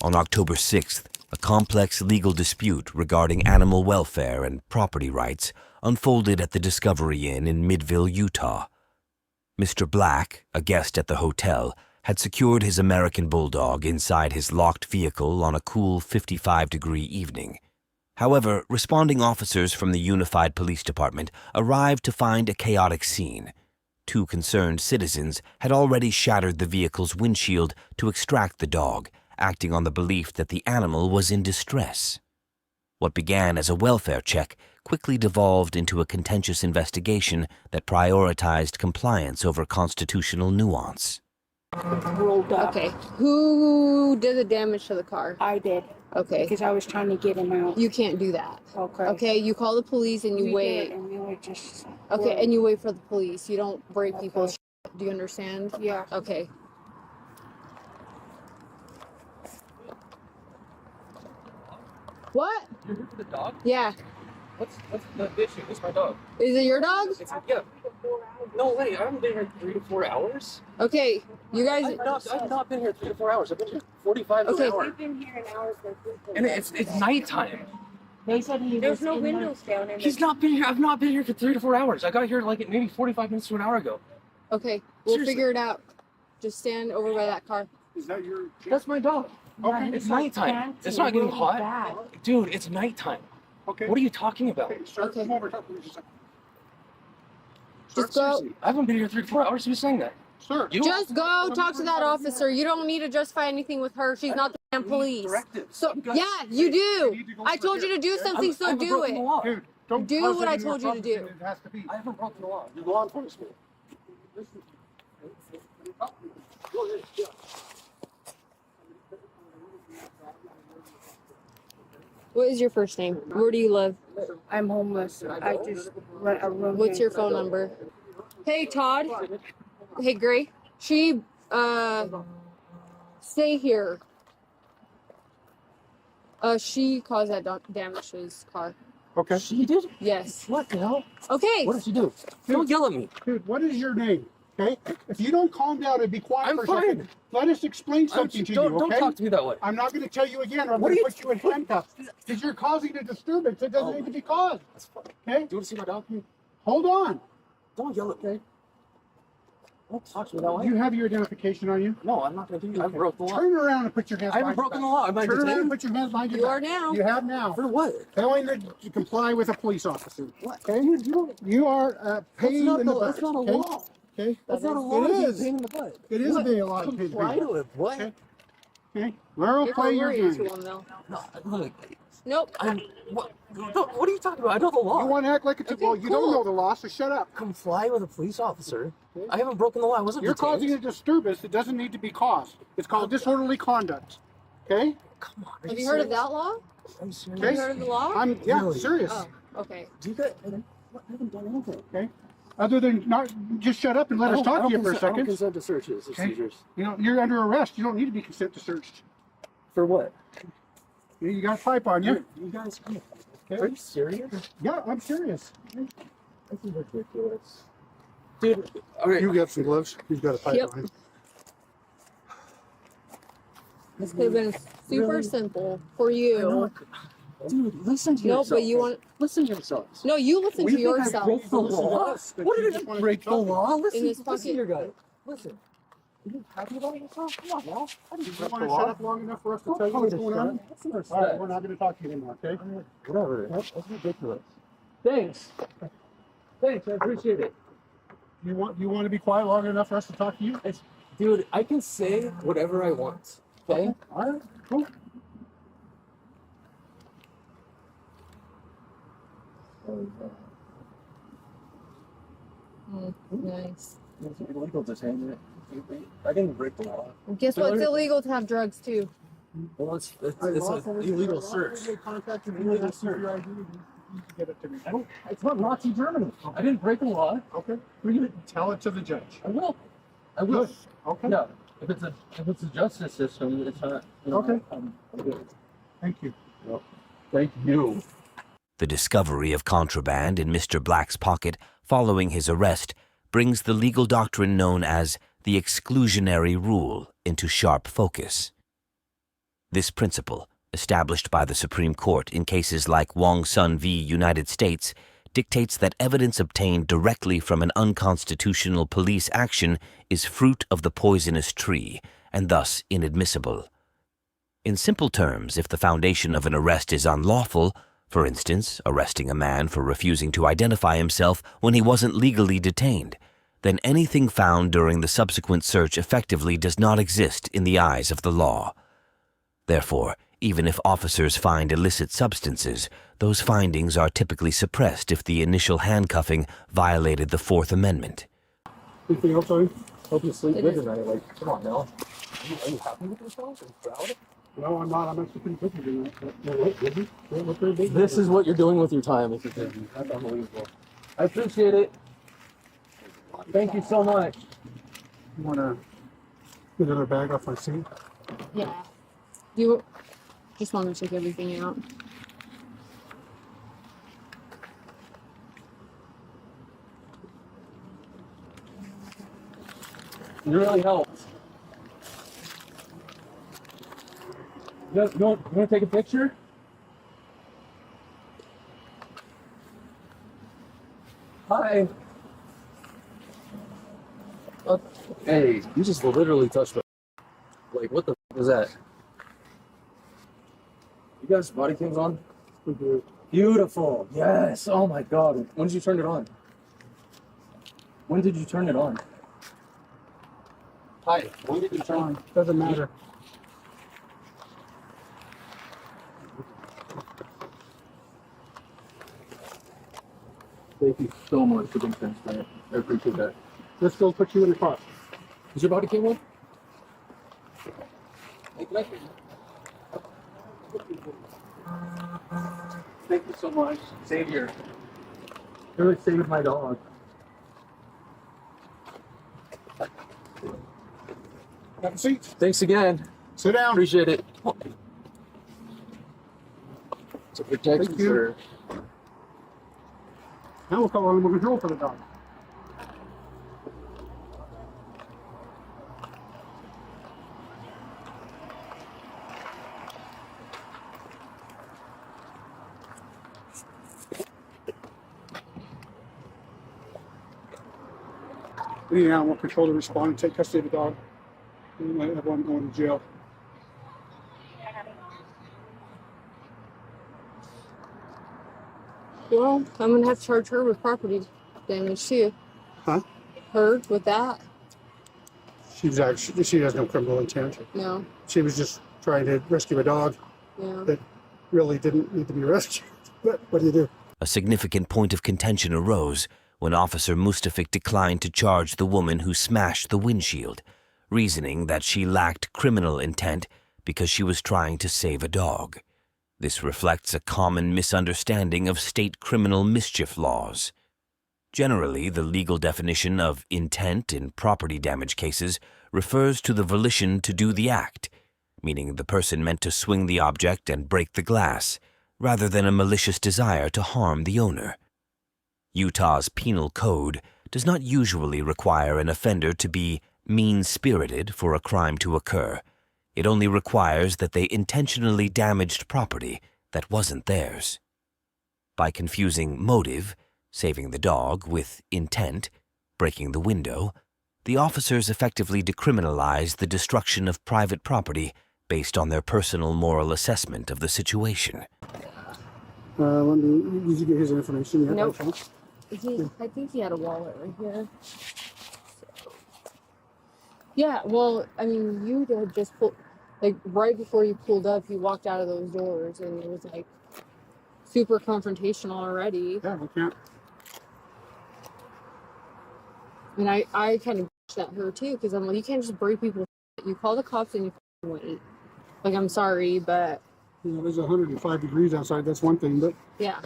On October 6th, a complex legal dispute regarding animal welfare and property rights unfolded at the Discovery Inn in Midville, Utah. Mr. Black, a guest at the hotel, had secured his American Bulldog inside his locked vehicle on a cool 55-degree evening. However, responding officers from the Unified Police Department arrived to find a chaotic scene. Two concerned citizens had already shattered the vehicle's windshield to extract the dog, acting on the belief that the animal was in distress. What began as a welfare check quickly devolved into a contentious investigation that prioritized compliance over constitutional nuance. Rolled up. Okay. Who did the damage to the car? I did. Okay. Because I was trying to get him out. You can't do that. Okay. Okay, you call the police and you We wait. did, and we were just. Okay, and you wait for the police. You don't break people's shit. Do you understand? Yeah. Okay. What? You're here for the dog? Yeah. What's the issue? It's my dog. Is it your dog? Yeah. No way. I haven't been here 3 to 4 hours. Okay. You guys. I've not been here 3 to 4 hours. I've been here 45 to Okay. an hour. We've been here an hour for And it's nighttime. They said there's no windows down in He's not been here. I've not been here for 3 to 4 hours. I got here like maybe 45 minutes to an hour ago. Okay. We'll Seriously. figure it out. Just stand over by that car. Is that your? That's my dog. Okay. It's nighttime. It's not getting hot. Dude, it's nighttime. Okay. What are you talking about? Okay, sir, Okay. come over. Talk to me just a second. Just Sir, go. seriously. I haven't been here 3 to 4 hours. Who's saying that? Sir. You? Just go talk to that officer. You don't need to justify anything with her. She's not the damn police. Directives. So You guys- yeah, you You do. need to go I over told you here. to do something, I so haven't do broken the it. law. Dude, don't Do cause what I any more told you to do. problems than it has to be. I haven't broken the law. You're law enforcement. What is your first name? Where do you live? I'm homeless. I just rent a room. What's here. your phone number? Hey Todd. Hey Gray. She stay here. She caused that damage to his car. Okay. She did? Yes. What the hell? Okay. What did she do? Don't yell at me. Dude, what is your name? Okay? If you don't calm down and be quiet I'm for a fine. second, let us explain something to you, Don't okay? talk to me that way. I'm not going to tell you again, or I'm What going are to you- put you in handcuffs. Because you're causing a disturbance that doesn't Oh. need to be caused. That's fine. Okay? Do you want to see my dog? Hold on. Don't yell at me. Okay? Don't talk to me that way. Do you have your identification on you? No, I'm not going to do you. I broke the law. Turn around and put your hands I haven't behind broken your the law. back. Am I Turn around and detained? put your hands behind your You back. are now. You have now. For what? Failing to comply with a police officer. What? Okay? You are pain in the butt. That's not a okay? law. Okay? That's not a law. It You're is. pain in the butt. It is What? a law. Comply to it. What? Okay. Okay? Where will You're play your worried to game? him though. No, look. Nope. I'm. What? What are you talking about? I know the law. You want to act like it's a Okay, well, you cool. don't know the law, so shut up. comply with a police officer. I haven't broken the law. I wasn't You're detained. causing a disturbance that doesn't need to be caused. It's called disorderly conduct. Okay? Come on. Are Have you heard of serious? that law? Are you serious? Have you heard of the law? I'm Really? serious. Oh, okay. Do you guys? I haven't done anything. Okay? Other than not just shut up and let us talk to you for a I don't second. consent to searches or Okay. seizures. You know, you're under arrest. You don't need to be consent to search. For what? You got a pipe on you. You guys, are Okay? you serious? Yeah, I'm serious. This is ridiculous. Dude, all right. You got some gloves. You've got a pipe Yep. on you. This could have been super Really? simple for I know you. it- Dude, listen to No, yourself. but you want. Listen to yourselves. No, you listen We to think I yourself. broke the law? But What you did just I wanna break keep the talking. law? Listen, this listen pocket. here, guys. Listen. Are you happy about yourself? Come on, now. I didn't You break want the to shut law. up long enough for us to Don't tell you tell me what's to going shut on? up. Have some All right, respect. we're not going to talk to you anymore, okay? Whatever. That's ridiculous. Thanks. Thanks, I appreciate it. You want to be quiet long enough for us to talk to you? Dude, I can say whatever I want. Okay? All right, cool. Nice. It's illegal to say that. I didn't break the law. Guess what? It's But- illegal to have drugs too. Well, it's an illegal search. Illegal search. Your ID, you can get it to me. I don't. It's not Nazi Germany. I didn't break the law. Okay. Read it. Tell it to the judge. I will. I will. Good. Okay. Yeah. If it's a justice system, it's not. You know, Okay. I'm good. Thank you. Thank you. The discovery of contraband in Mr. Black's pocket following his arrest brings the legal doctrine known as the exclusionary rule into sharp focus. This principle, established by the Supreme Court in cases like Wong Sun v. United States, dictates that evidence obtained directly from an unconstitutional police action is fruit of the poisonous tree and thus inadmissible. In simple terms, if the foundation of an arrest is unlawful, for instance, arresting a man for refusing to identify himself when he wasn't legally detained, then anything found during the subsequent search effectively does not exist in the eyes of the law. Therefore, even if officers find illicit substances, those findings are typically suppressed if the initial handcuffing violated the Fourth Amendment. Anything else, Tony? Hope you sleep good tonight. Like, come on now. Are you happy with yourself and proud? No, I'm not. I'm actually pretty good at doing that. This is what you're doing with your time if you're thinking. That's unbelievable. I appreciate it. Thank you so much. You want to get another bag off my seat? Yeah. You just want to check everything out. You really helped. You want to take a picture? Hi. Hey, you just literally touched me. Like, what the f is that? You guys body cams on? Beautiful. Yes. Oh my god. When did you turn it on? When did you turn it on? Hi. When did you turn it on? Doesn't matter. Thank you so much for being transparent. I appreciate that. Let's go put you in the car. Is your body cam on? Hey, can I- Thank you so much. Savior. You really saved my dog. Have a seat. Thanks again. Sit down. Appreciate it. It's a protection, Thank you. sir. Now we'll call animal control for the dog. We need animal control to respond and take custody of the dog. We might have one going to jail. Well, I'm gonna have to charge her with property damage too. Huh? Her with that? She has no criminal intent. No. She was just trying to rescue a dog Yeah. that really didn't need to be rescued. But what do you do? A significant point of contention arose when Officer Mustafik declined to charge the woman who smashed the windshield, reasoning that she lacked criminal intent because she was trying to save a dog. This reflects a common misunderstanding of state criminal mischief laws. Generally, the legal definition of intent in property damage cases refers to the volition to do the act, meaning the person meant to swing the object and break the glass, rather than a malicious desire to harm the owner. Utah's penal code does not usually require an offender to be mean-spirited for a crime to occur. It only requires that they intentionally damaged property that wasn't theirs. By confusing motive, saving the dog, with intent, breaking the window, the officers effectively decriminalized the destruction of private property based on their personal moral assessment of the situation. Did you get his information yet? Nope. by chance? I think he had a wallet right here. So. Yeah, well, I mean, you had just pulled, like, right before you pulled up, you walked out of those doors, and it was, like, super confrontational already. Yeah, we can't. And I kind of at her, too, because I'm like, you can't just break people's shit. You call the cops and you wait. Like, I'm sorry, but... You know, there's 105 degrees outside. That's one thing, but... Yeah.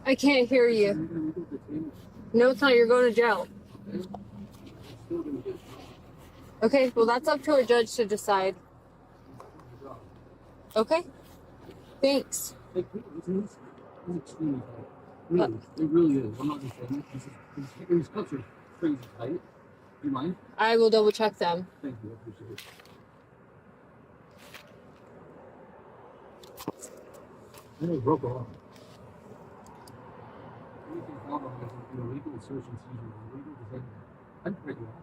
I can't hear you. No, it's not. You're going to jail. Okay, well, that's up to a judge to decide. Okay? Thanks. Really, it really is. I'm not just saying it. These cups are crazy tight. Do you mind? I will double check them. Thank you. I appreciate it. I know it broke off. Anything found on this is illegal search and seizure. Illegal design. I'm pretty well.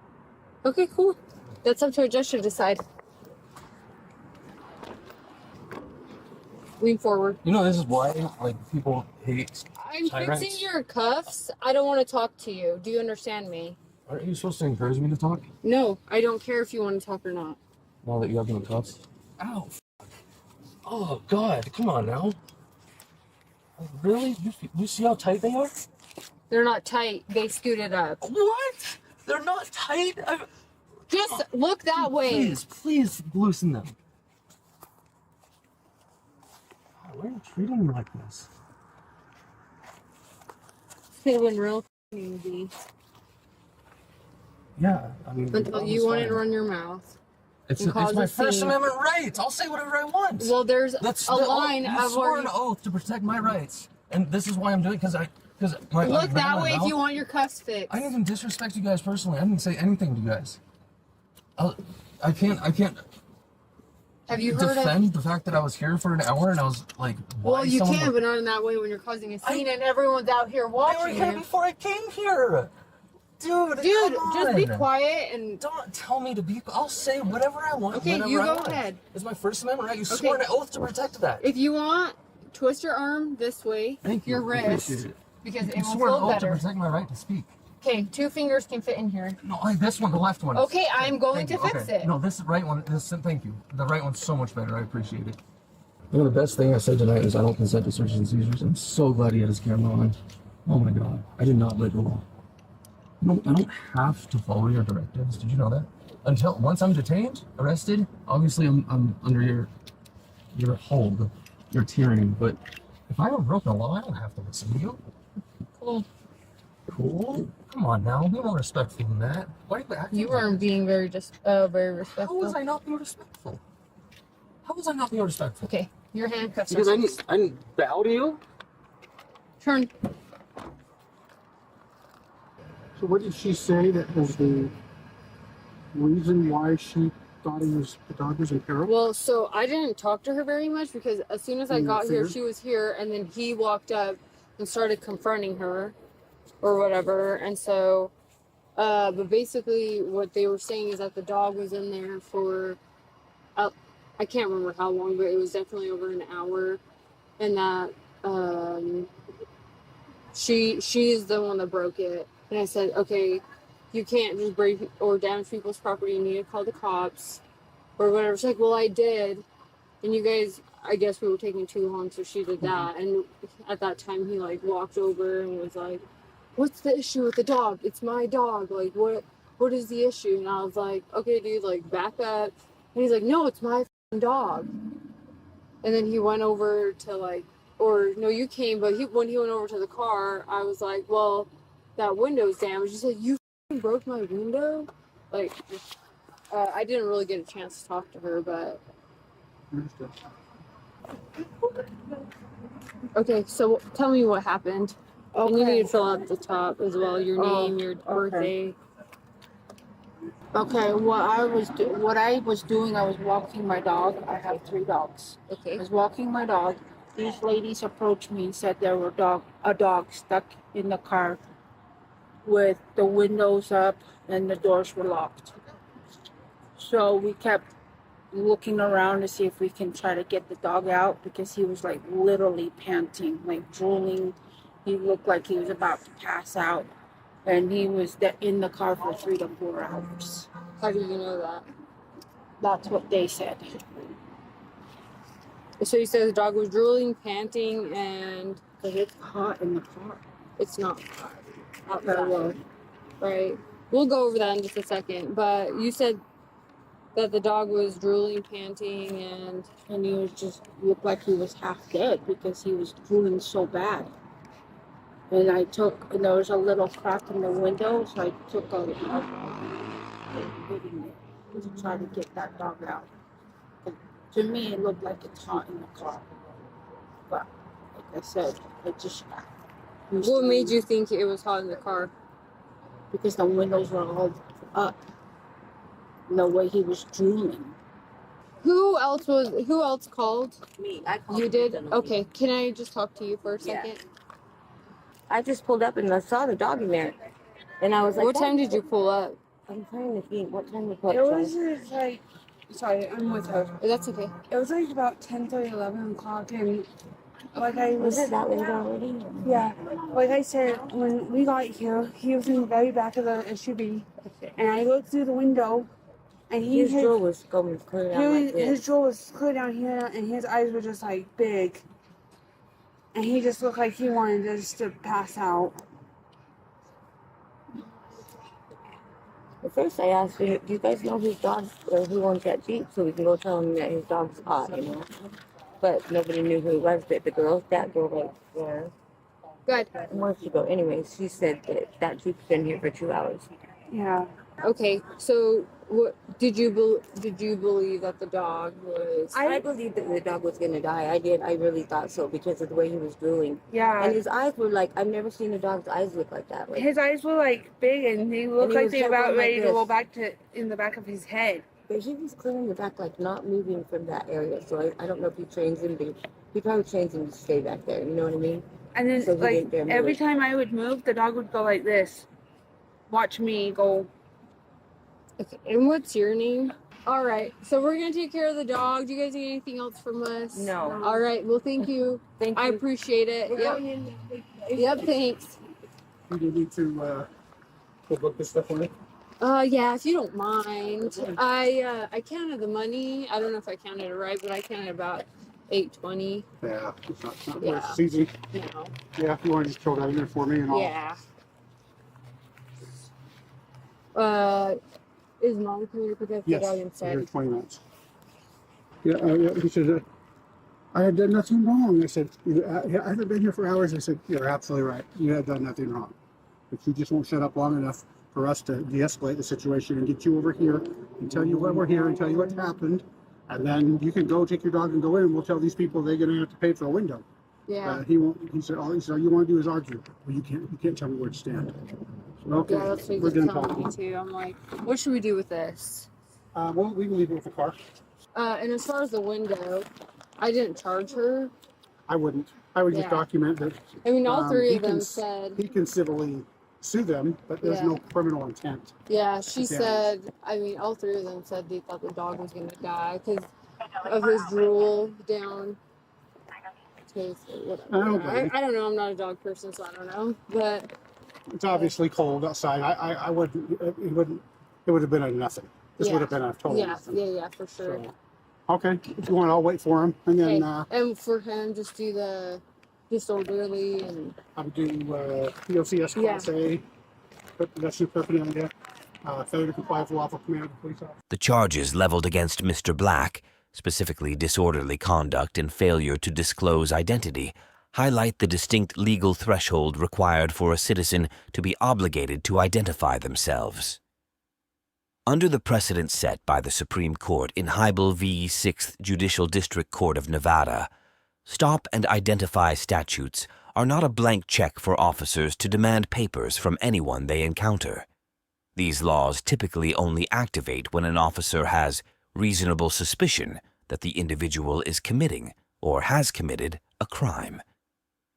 Okay, cool. That's up to a judge to decide. Lean forward. You know, this is why like people hate. I'm tyrants. fixing your cuffs. I don't want to talk to you. Do you understand me? Aren't you supposed to encourage me to talk? No, I don't care if you want to talk or not. Now that you have no cuffs. Ow. Oh God! Come on now. Really? You see how tight they are? They're not tight. They scooted up. What? They're not tight. Just look that way. Please loosen them. God, why are you treating me like this? Could have been real easy. Yeah, I mean. Until you wanted to run your mouth. It's and cause my a First scene. Amendment rights. I'll say whatever I want. Well, there's That's a line you of swore where an oath to protect my rights, and this is why I'm doing because my look I that ran my way if mouth. you want your cuffs fixed. I didn't even disrespect you guys personally. I didn't say anything to you guys. I can't Have you heard of? defend the fact that I was here for an hour and I was like, why Well, you someone can, but not in that way when you're causing a scene and everyone's out here They were watching here you. before I came here. Dude, Dude, come just be on. quiet and Don't tell me to be. I'll say whatever I want. Okay, whenever you I go want. ahead. It's my First Amendment right. You swore an oath to protect that. if you want, twist your arm this way, Thank you. your I wrist, appreciate it. because it You will swore an feel oath to better. protect my right to speak. Okay, 2 fingers can fit in here. No, this one, the left one. Okay, I'm going Thank to you. fix Okay. it. No, this right one. Thank you. The right one's so much better. I appreciate it. You know, the best thing I said tonight is I don't consent to searches and seizures. I'm so glad he had his camera on. Oh my God, I did not break the law. No, I don't have to follow your directives. Did you know that? Until once I'm detained, arrested, obviously I'm under your hold, your tyranny. But if I haven't broken a law, I don't have to listen to you. Cool. Cool. Come on now, be more respectful than that. Why are you acting? You like weren't being very How very was respectful. I not being respectful? How was I not being respectful? Okay, your handcuffs Because are I didn't bow to you. turn. So what did she say that was the reason why she thought the dog was in peril? Well, so I didn't talk to her very much because as soon as I You got here, figured? she was here, and then he walked up and started confronting her or whatever. And so, but basically what they were saying is that the dog was in there for, I can't remember how long, but it was definitely over an hour, and that she is the one that broke it. And I said, okay, you can't just break or damage people's property. You need to call the cops or whatever. She's like, well, I did. And you guys, I guess we were taking too long, so she did that. And at that time, he like walked over and was like, what's the issue with the dog? It's my dog. Like, what is the issue? And I was like, okay, dude, like, back up. And he's like, no, it's my dog. And then he went over to like, or no, you came, but when he went over to the car, I was like, well, that window's damaged. He said, you broke my window? Like, I didn't really get a chance to talk to her, but Understood. okay, so tell me what happened. And you Okay. need to fill out the top as well, your name, your birthday. Okay, what I was doing, I was walking my dog. I have 3 dogs. I Okay. was walking my dog. These ladies approached me and said there were a dog stuck in the car with the windows up and the doors were locked. So we kept looking around to see if we can try to get the dog out because he was like literally panting, like drooling. He looked like he was about to pass out. And he was in the car for 3 to 4 hours. How do you know that? That's what they said. So you said the dog was drooling, panting, and Because it's hot in the car. it's not Okay, outside. well, Right. We'll go over that in just a second. But you said that the dog was drooling, panting, and and he was just looked like he was half dead because he was drooling so bad. And and there was a little crack in the window, so I took a hitting it to try to get that dog out. And to me, it looked like it's hot in the car. But like I said, He was What made drooling. you think it was hot in the car? Because the windows were all up. And the way he was drooling. Who else called? Me. I called You the did? gentleman. Okay, can I just talk to you for a Yeah. second? I just pulled up and I saw the dog in there, and I was like, What time did you pull up? I'm trying to think. What time we put? It was just like, sorry, I'm with her. That's okay. It was like about 10:30, 11 o'clock, and like I Was was, it that late already? yeah, like I said, when we got here, he was in the very back of the SUV, and I looked through the window, and His jaw was going clear down like this. his jaw was clear down here, and his eyes were just like big, and he just looked like he wanted just to pass out. At first, I asked him, "Do you guys know whose dog or who owns that Jeep, so we can go tell him that his dog's hot, you know?" But nobody knew who it was. But that girl right there, Good. where'd she go? Anyways, she said that Jeep's been here for 2 hours. Yeah. Okay, so what did you believe that the dog was? I believed that the dog was gonna die. I did. I really thought so because of the way he was drooling. Yeah. And his eyes were like, I've never seen a dog's eyes look like that. Like, His eyes were like big, and they looked he like was they were so about going ready like to go this. back to in the back of his head. but he was clear in the back, like not moving from that area. So I don't know if he trains him, but he probably trains him to stay back there. You know what I mean? And then, So he like, didn't dare move. every time I would move, the dog would go like this. Watch me go. Okay, and what's your name? All right, so we're gonna take care of the dog. Do you guys need anything else from us? No. All right. Well, thank you. Thank I you. appreciate it. We're Yep. going in. Yep. Thanks. Do you need to go book this stuff on it? Yeah, if you don't mind. I counted the money. I don't know if I counted it right, but I counted about $820. Yeah, it's not Yeah. worth easy. No. Yeah, if you want to just throw that in there for me and I'll. Yeah. Is mom coming to pick up the Yes, dog here instead? in 20 minutes. Yeah, he said, I had done nothing wrong. I said, I haven't been here for hours. I said, you're absolutely right. You have done nothing wrong. But you just won't shut up long enough for us to de-escalate the situation and get you over here and tell you why we're here and tell you what's happened. And then you can go take your dog and go in and we'll tell these people they're going to have to pay for a window. Yeah. He won't. He said, all you want to do is argue. Well, you can't tell me where to stand. So, okay, Yeah, that's what we're he's done telling me talking. too. I'm like, what should we do with this? Well, we can leave it with the car. And as far as the window, I didn't charge her. I wouldn't. I would just Yeah. document that. I mean, all three he of them can said, he can civilly sue them, but there's Yeah. no criminal intent. yeah, she Yeah. said, I mean, all three of them said they thought the dog was going to die because of his drool down. His, whatever. I don't blame you. I don't know. I'm not a dog person, so I don't know. But It's obviously cold outside. I wouldn't. It wouldn't. It would have been a nothing. This Yeah. would have been a total yeah, nothing. yeah, for sure. So, okay, if you want, I'll wait for him, and then Okay. And for him, just do the disorderly and I'll do POCS Class A, possession of paraphernalia, failure to comply with lawful command of the police officer. The charges leveled against Mr. Black, specifically disorderly conduct and failure to disclose identity, highlight the distinct legal threshold required for a citizen to be obligated to identify themselves. Under the precedent set by the Supreme Court in Hybel v. 6th Judicial District Court of Nevada, stop and identify statutes are not a blank check for officers to demand papers from anyone they encounter. These laws typically only activate when an officer has reasonable suspicion that the individual is committing or has committed a crime.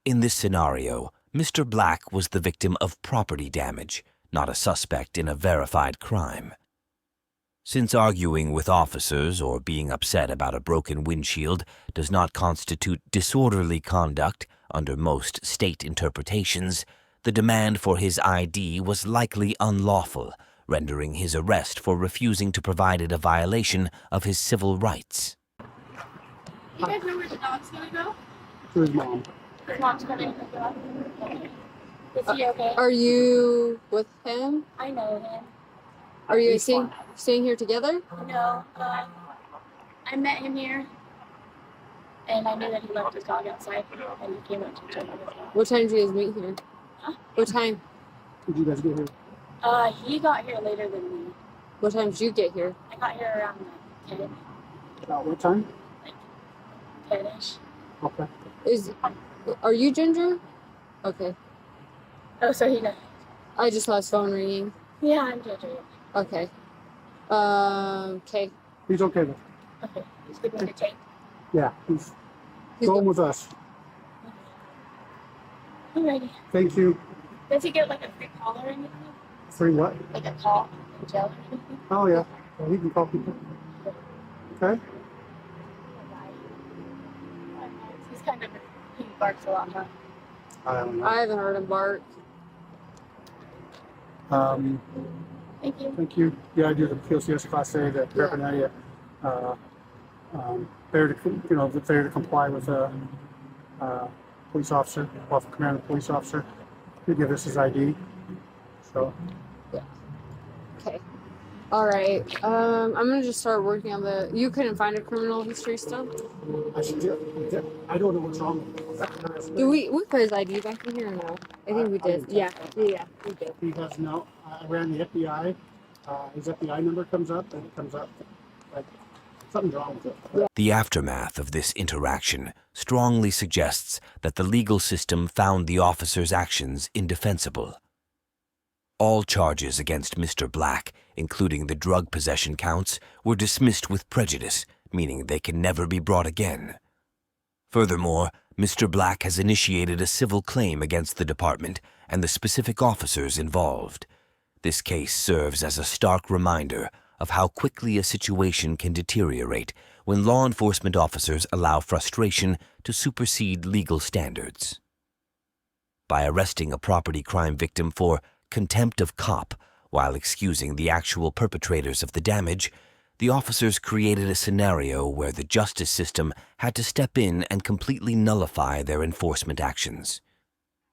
In this scenario, Mr. Black was the victim of property damage, not a suspect in a verified crime. Since arguing with officers or being upset about a broken windshield does not constitute disorderly conduct under most state interpretations, the demand for his ID was likely unlawful, rendering his arrest for refusing to provide it a violation of his civil rights. You guys know where the dog's gonna go? To his mom. His mom's gonna pick it up. Is he okay? are you with him? I know him. Are you He's staying here together? No, I met him here, and I knew that he left his dog outside, and he came up to check on his dog. What time did you guys meet here? Huh? What time? Did you guys get here? He got here later than me. What time did you get here? I got here around like 10, About what time? 10-ish. Okay. Are you Ginger? Okay. Oh, so he knows. I just saw his phone ringing. Yeah, I'm judging. Okay. Okay. He's okay though. Okay. He's good with the tape. Yeah, he's He's going go- with us. Alrighty. Thank you. Does he get like a free call or anything? Free what? Like a call in jail or anything? Oh yeah. Well, he can call people. Okay. He's kind of he barks a lot, huh? I don't know. I haven't heard him bark. Thank you. Thank you. Yeah, I do the PLCS Class A, the paraphernalia. Failure to comply with a police officer, off command of a police officer. He give us his ID. So Okay. All right. I'm gonna just start working on the. You couldn't find a criminal history stuff. I don't know what's wrong with him. Do we put his ID back in here or no? I think we did. Yeah, we did. He has no. I ran the FBI. His FBI number comes up, and it comes up like something's wrong with it. The aftermath of this interaction strongly suggests that the legal system found the officer's actions indefensible. All charges against Mr. Black, including the drug possession counts, were dismissed with prejudice, meaning they can never be brought again. Furthermore, Mr. Black has initiated a civil claim against the department and the specific officers involved. This case serves as a stark reminder of how quickly a situation can deteriorate when law enforcement officers allow frustration to supersede legal standards. By arresting a property crime victim for contempt of cop while excusing the actual perpetrators of the damage, the officers created a scenario where the justice system had to step in and completely nullify their enforcement actions.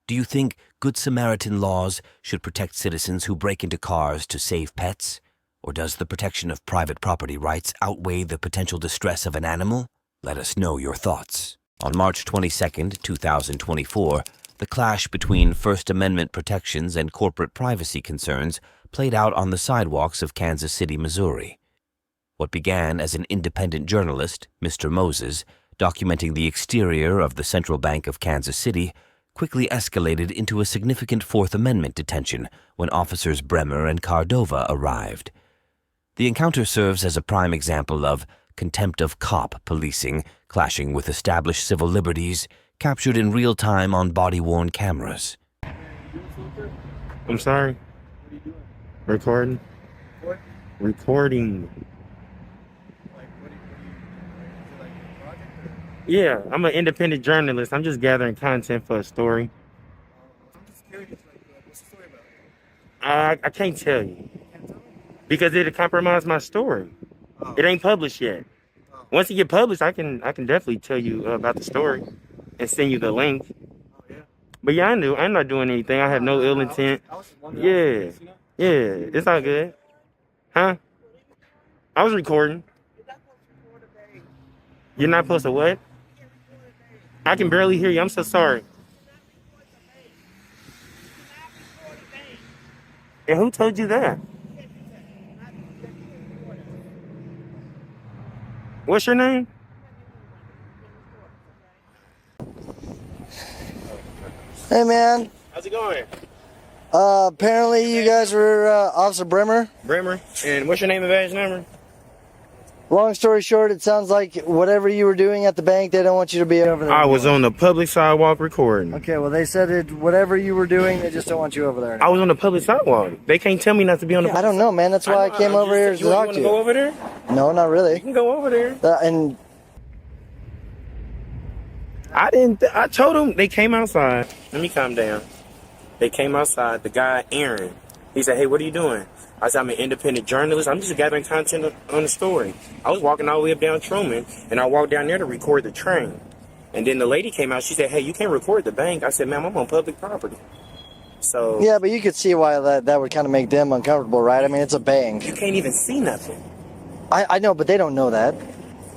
Do you think Good Samaritan laws should protect citizens who break into cars to save pets? Or does the protection of private property rights outweigh the potential distress of an animal? Let us know your thoughts. On March 22, 2024, the clash between First Amendment protections and corporate privacy concerns played out on the sidewalks of Kansas City, Missouri. What began as an independent journalist, Mr. Moses, documenting the exterior of the Central Bank of Kansas City, quickly escalated into a significant Fourth Amendment detention when officers Bremer and Cardova arrived. The encounter serves as a prime example of contempt of cop policing clashing with established civil liberties, captured in real time on body-worn cameras. I'm sorry. Recording. Recording. Yeah, I'm an independent journalist. I'm just gathering content for a story. I'm just curious, what's the story about? I can't tell you because it'll compromise my story. Oh. It ain't published yet. Oh. Once it get published, I can definitely tell you about the story and send you the link. Oh, yeah. But yeah, I'm not doing anything. I have no ill intent. I was just wondering. Yeah, it's all good. Huh? I was recording. You're not supposed to what? I can barely hear you. I'm so sorry. And who told you that? What's your name? Hey man, How's it going? apparently you guys were Officer Bremer. Bremer. And what's your name and badge number? Long story short, it sounds like whatever you were doing at the bank, they don't want you to be over there. I was on the public sidewalk recording. Okay, well they said whatever you were doing, they just don't want you over there I anymore. was on the public sidewalk. They can't tell me not to be on the. I don't know, man. That's why I came over here to You talk want to to go you. over there? No, not You really. can go over there. And I didn't. I told them they came outside. Let me calm down. They came outside. The guy Aaron. He said, "Hey, what are you doing?" I said, "I'm an independent journalist. I'm just gathering content on the story." I was walking all the way up down Truman, and I walked down there to record the train. And then the lady came out. She said, "Hey, you can't record the bank." I said, "Ma'am, I'm on public property." So yeah, but you could see why that would kind of make them uncomfortable, right? I mean, it's a bank. you can't even see nothing. I know, but they don't know that.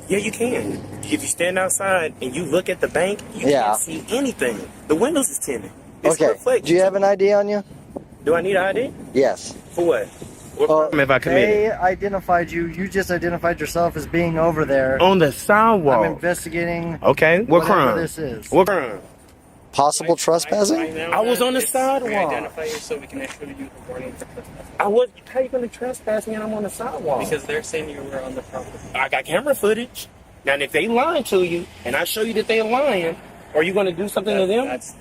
Yeah, you can. If you stand outside and you look at the bank, you Yeah. can't see anything. The windows is tinted. It's Okay. reflective. Do you have an ID on you? Do I need an ID? Yes. For what? What crime have I committed? They identified you. You just identified yourself as being over there. On the sidewalk. I'm investigating. Okay. What whatever crime? this is. What crime? possible trespassing? I was on the sidewalk. Identify yourself so we can issue you the warning for trespassing. I was. How you gonna trespass me and I'm on the sidewalk? Because they're saying you were on the property. I got camera footage. Now, if they lying to you, and I show you that they're lying, are you gonna do something to them? That's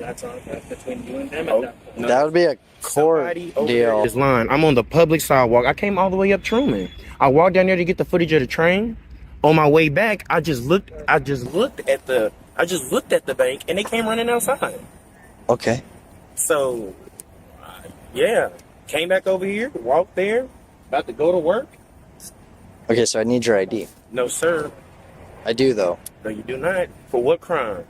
between you and them Oh, at that point. no. That would be a court Somebody over there deal. is lying. I'm on the public sidewalk. I came all the way up Truman. I walked down there to get the footage of the train. On my way back, I just looked at the bank, and they came running outside. Okay. So, yeah, came back over here, walked there, about to go to work. Okay, so I need your ID. No, sir. I do, though. No, you do not. For what crime?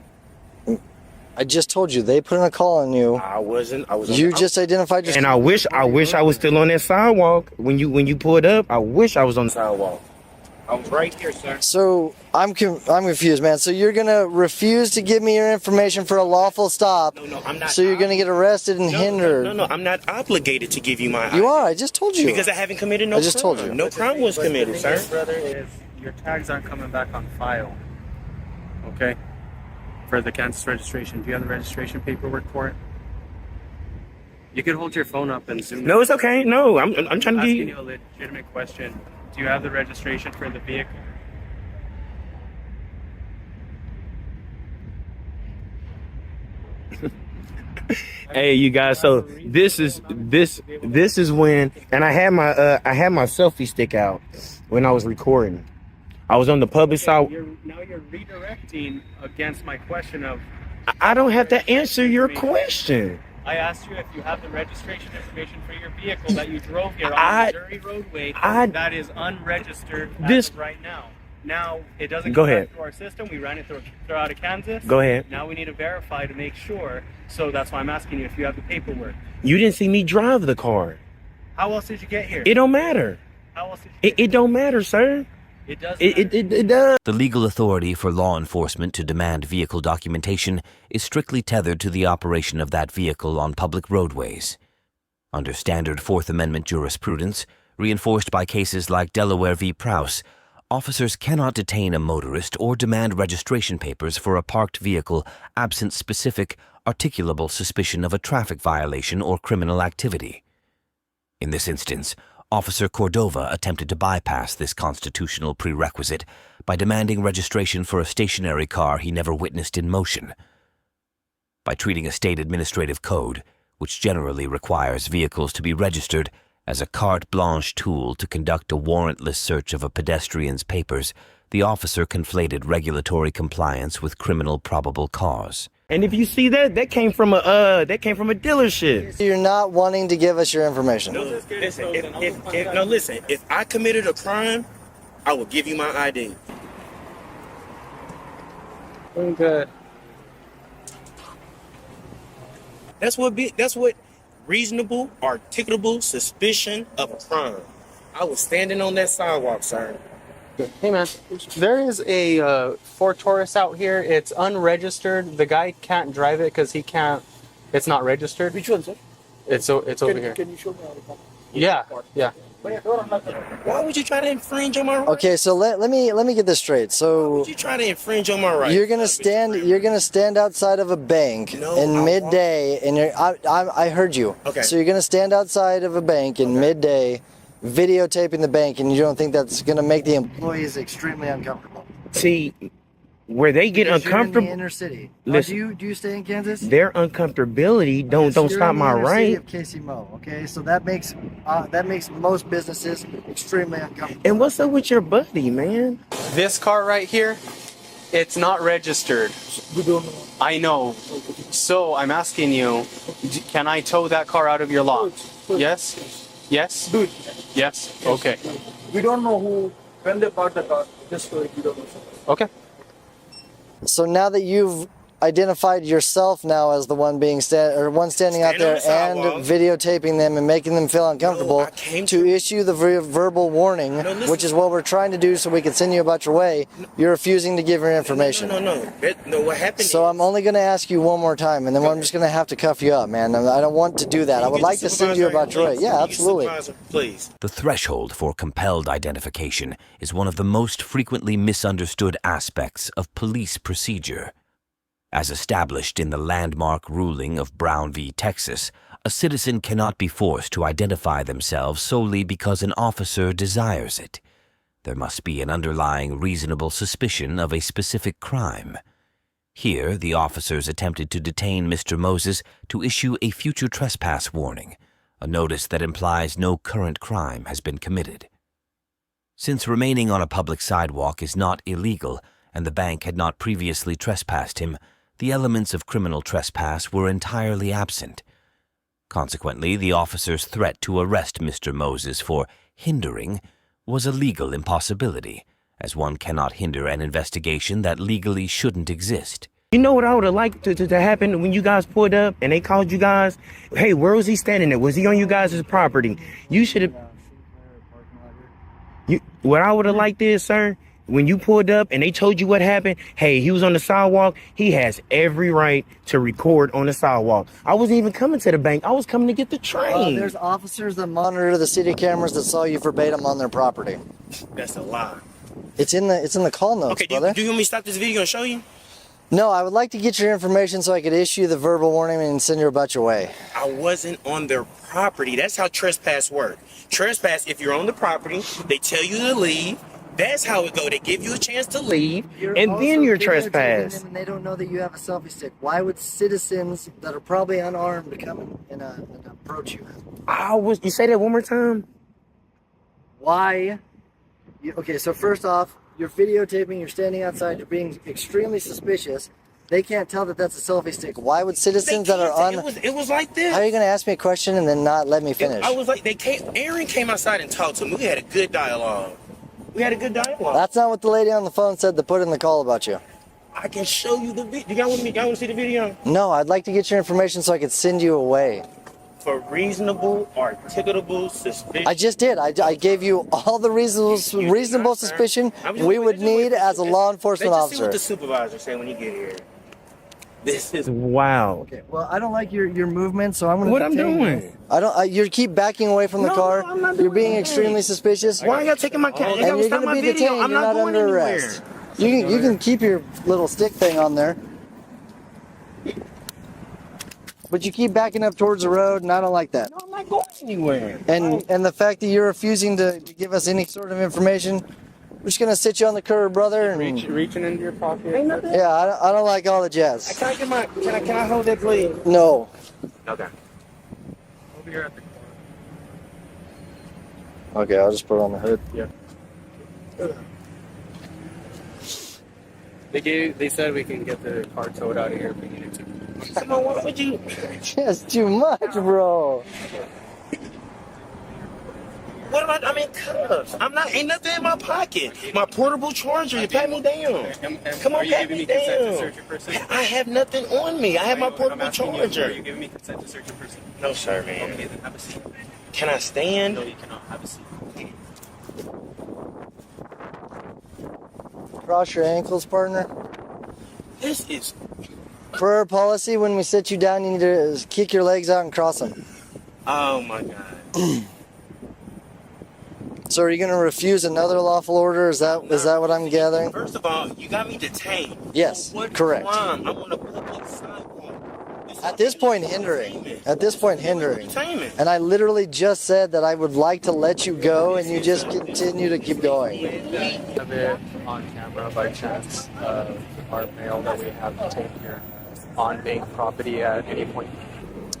I just told you they put in a call on you. I wasn't. You just identified yourself. And I wish I was still on that sidewalk when you pulled up. I wish I was on the sidewalk. I was right here, sir. So I'm confused, man. So you're gonna refuse to give me your information for a lawful stop? No, I'm not. So you're gonna get arrested and hindered? No, I'm not obligated to give you my ID. You are. I just told you. Because I haven't committed no I just crime. told you. No crime was committed, sir. Brother, is your tags aren't coming back on file. Okay? For the Kansas registration. Do you have the registration paperwork for it? You could hold your phone up and zoom. No, it's okay. No, I'm trying to asking get you a legitimate question. Do you have the registration for the vehicle? Hey, you guys. So this is when, and I had my selfie stick out when I was recording. I was on the public side. Now you're redirecting against my question of. I don't have to answer your question. I asked you if you have the registration information for your vehicle that you drove here on Missouri roadway that is unregistered as of right now. Now, it doesn't Go come ahead. back through our system. We ran it through out of Kansas. Go ahead. Now we need to verify to make sure. So that's why I'm asking you if you have the paperwork. You didn't see me drive the car. How else did you get here? It don't matter. How else did you get It don't matter, sir. It does It does. The legal authority for law enforcement to demand vehicle documentation is strictly tethered to the operation of that vehicle on public roadways. Under standard Fourth Amendment jurisprudence, reinforced by cases like Delaware v. Prowse, officers cannot detain a motorist or demand registration papers for a parked vehicle absent specific, articulable suspicion of a traffic violation or criminal activity. In this instance, Officer Cordova attempted to bypass this constitutional prerequisite by demanding registration for a stationary car he never witnessed in motion. By treating a state administrative code, which generally requires vehicles to be registered, as a carte blanche tool to conduct a warrantless search of a pedestrian's papers, the officer conflated regulatory compliance with criminal probable cause. And if you see that came from a dealership. You're not wanting to give us your information. Listen, if I committed a crime, I will give you my ID. I'm good. That's what reasonable, articulable suspicion of a crime. I was standing on that sidewalk, sir. Hey man, there is a Ford Taurus out here. It's unregistered. The guy can't drive it because he can't. It's not registered. Which one, sir? It's over here. Can you show me how to park? Yeah. Why would you try to infringe on my rights? Okay, so let me get this straight. Why So would you try to infringe on my rights? you're gonna stand outside of a bank No, in I midday, and I heard you. Okay. So you're gonna stand outside of a bank in midday, videotaping the bank, and you don't think that's gonna make the employees extremely uncomfortable? See, where they get Because you're in uncomfortable, the inner city. Listen. Do you stay in Kansas? their uncomfortability don't You're stop in the my inner city right. of Casey Mo, okay, so that makes most businesses extremely uncomfortable. And what's up with your buddy, man? This car right here, it's not registered. We don't know. I know. So I'm asking you, can I tow that car out of your lot? Yes? Yes? Do it. Yes? Okay. We don't know when they park the car. Just so we don't know. Okay. So now that you've identified yourself now as the one being standing out Standing there on the sidewalk. and videotaping them and making them feel uncomfortable, I came to issue the verbal warning, listen. which is what we're trying to do so we can send you about your way, you're refusing to give your information. No. What happened So is, I'm only going to ask you one more time, and then I'm just going to have to cuff you up, man. I don't want to do that. I would like to send you about your way. Yeah, absolutely. Please. The threshold for compelled identification is one of the most frequently misunderstood aspects of police procedure. As established in the landmark ruling of Brown v. Texas, a citizen cannot be forced to identify themselves solely because an officer desires it. There must be an underlying reasonable suspicion of a specific crime. Here, the officers attempted to detain Mr. Moses to issue a future trespass warning, a notice that implies no current crime has been committed. Since remaining on a public sidewalk is not illegal and the bank had not previously trespassed him, the elements of criminal trespass were entirely absent. Consequently, the officer's threat to arrest Mr. Moses for hindering was a legal impossibility, as one cannot hinder an investigation that legally shouldn't exist. You know what I would have liked to happen when you guys pulled up and they called you guys? Hey, where was he standing at? Was he on you guys' property? You should have... What I would have liked is, sir, when you pulled up and they told you what happened, hey, he was on the sidewalk, he has every right to record on the sidewalk. I wasn't even coming to the bank. I was coming to get the train. There's officers that monitor the city cameras that saw you verbatim on their property. That's a lie. It's in the call notes, Okay, brother. do you want me to stop this video and show you? No, I would like to get your information so I could issue the verbal warning and send you about your way. I wasn't on their property. That's how trespass works. Trespass, if you're on the property, they tell you to leave. That's how it go. They give you a chance to leave, and then you're trespassed. And they don't know that you have a selfie stick. Why would citizens that are probably unarmed come and approach you? You say that one more time? Why? Okay, so first off, you're videotaping, you're standing outside, you're being extremely suspicious. They can't tell that that's a selfie stick. Why would citizens that are on... It was like this. How are you going to ask me a question and then not let me finish? I was like, Aaron came outside and talked to me. We had a good dialogue. That's not what the lady on the phone said that put in the call about you. I can show you the video. Y'all want to see the video? No, I'd like to get your information so I could send you away. For reasonable, articulable suspicion. I just did. I gave you all the reasonable suspicion we would need as a law enforcement Let's just see officer. what the supervisor say when you get here. This is wow. Okay, well, I don't like your movement, so I'm going to... What I'm doing? You keep backing away from the car. No, I'm not You're doing being anything. extremely suspicious. Why are y'all taking my camera? And you're going to be detained. You're not under arrest. You can keep your little stick thing on there. But you keep backing up towards the road, and I don't like that. No, I'm not going anywhere. And the fact that you're refusing to give us any sort of information, we're just gonna sit you on the curb, brother. And Reaching into your pocket. yeah, I don't like all the jazz. Can I get my? Can I hold that, please? No. Okay. Over here at the Okay, I'll just put it on the hood. Yeah. They said we can get the car towed out of here if we needed to. Come on, what would you? That's too much, bro. What am I mean, cuffs. Ain't nothing in my pocket. My portable charger, you pat me down. Come on, pat me down. I have nothing on me. I have my portable charger. Are you giving me consent to search your person? No, sir, man. Okay, then have a seat. Can I stand? No, you cannot. Have a seat. Cross your ankles, partner. This is... For our policy, when we sit you down, you need to kick your legs out and cross them. Oh, my God. So are you going to refuse another lawful order? Is that what I'm gathering? First of all, you got me detained. Yes, What correct. crime? I'm on a public sidewalk. At this point, hindering. At this point, hindering. Entertainment. And I literally just said that I would like to let you go, and you just continue to keep going. Have it on camera by chance. Our mail that we have detained here on bank property at any point.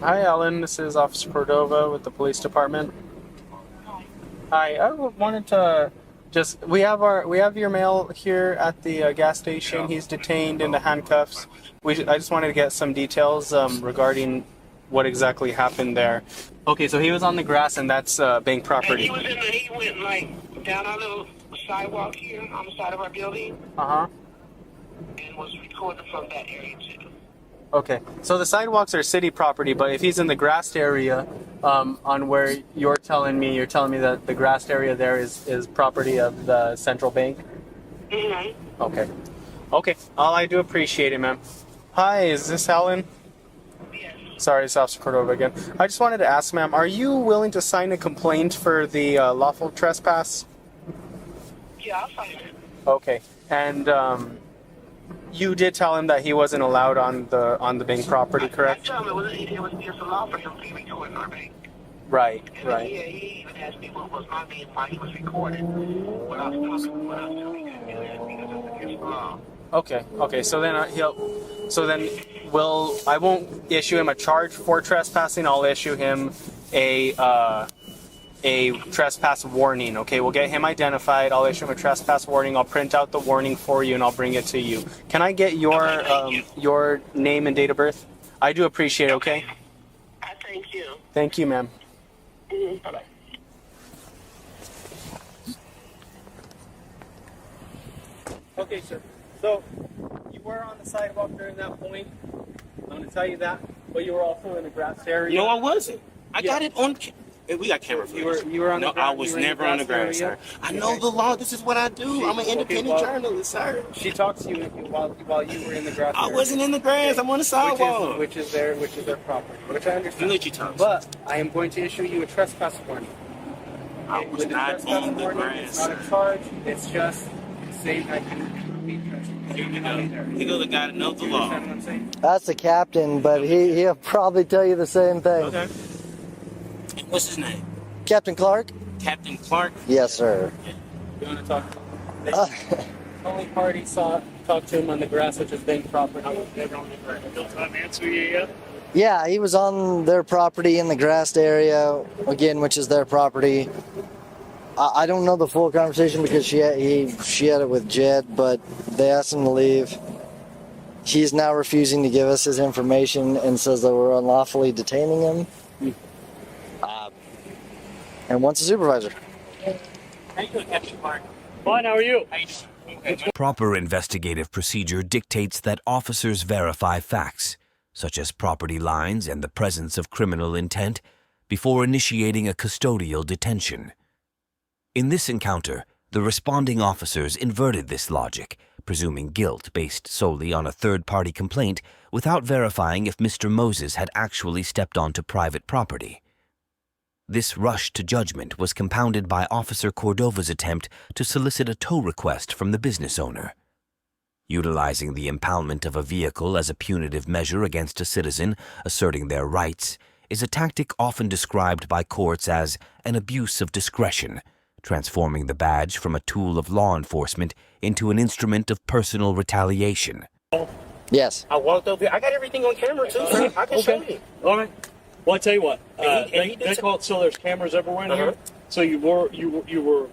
Hi, Alan. This is Officer Cordova with the police department. Hi, I wanted to we have your mail here at the gas station. He's detained in the handcuffs. I just wanted to get some details regarding what exactly happened there. Okay, so he was on the grass, and that's bank property. And he went like down our little sidewalk here on the side of our building. Uh-huh. And was recorded from that area too. Okay, so the sidewalks are city property, but if he's in the grassed area, on where you're telling me that the grassed area there is property of the central bank? Mm-hmm. Okay. Okay, I do appreciate it, ma'am. Hi, is this Alan? Yes. Sorry, it's Officer Cordova again. I just wanted to ask, ma'am, are you willing to sign a complaint for the lawful trespass? Yeah, I'll sign it. Okay, and you did tell him that he wasn't allowed on the bank property, correct? I told him it was against the law for him to be recording our bank. Right, And right. he even asked me what was my name while he was recording. What I was doing. And he asked me because it was against the law. Okay. So then I won't issue him a charge for trespassing. I'll issue him a trespass warning. Okay, we'll get him identified. I'll issue him a trespass warning. I'll print out the warning for you and I'll bring it to you. Can I get your name and date of birth? I do appreciate it. Okay. I thank you. Thank you, ma'am. Bye-bye. Okay, sir. So, you were on the sidewalk during that point. I'm going to tell you that. But you were also in the grass area. No, I wasn't. I got it on. We got camera footage. You were on the No, grass. I was never on the ground, sir. I know the law. This is what I do. I'm an independent journalist, sir. She talked to you while you were in the grass. I wasn't in the grass. I'm on the sidewalk. Which is their property. Which I understand. Let you talk. But I am going to issue you a trespass warning. I was With the not trespass on the warning, grass. it's not a charge. It's just saying that you be trespassing. Here we go. You go, the guy that knows the law. Understand what I'm saying? That's the captain, but he'll probably tell you the same thing. Okay. What's his name? Captain Clark? Captain Clark. Yes, sir. You want to talk to him? The only party talked to him on the grass, which is bank property. I was never on the grass. No time to answer you yet? Yeah, he was on their property in the grassed area, again, which is their property. I don't know the full conversation because she had it with Jed, but they asked him to leave. He's now refusing to give us his information and says that we're unlawfully detaining him. And wants a supervisor. How you doing, Captain Clark? Fine, how are you? How you doing? Okay. Proper investigative procedure dictates that officers verify facts, such as property lines and the presence of criminal intent, before initiating a custodial detention. In this encounter, the responding officers inverted this logic, presuming guilt based solely on a third-party complaint without verifying if Mr. Moses had actually stepped onto private property. This rush to judgment was compounded by Officer Cordova's attempt to solicit a tow request from the business owner. Utilizing the impoundment of a vehicle as a punitive measure against a citizen asserting their rights is a tactic often described by courts as an abuse of discretion, transforming the badge from a tool of law enforcement into an instrument of personal retaliation. Yes. I walked over here. I got everything on camera too, sir. I can show you. All right. Well, I tell you what. He They call it so there's cameras everywhere in here. So you were.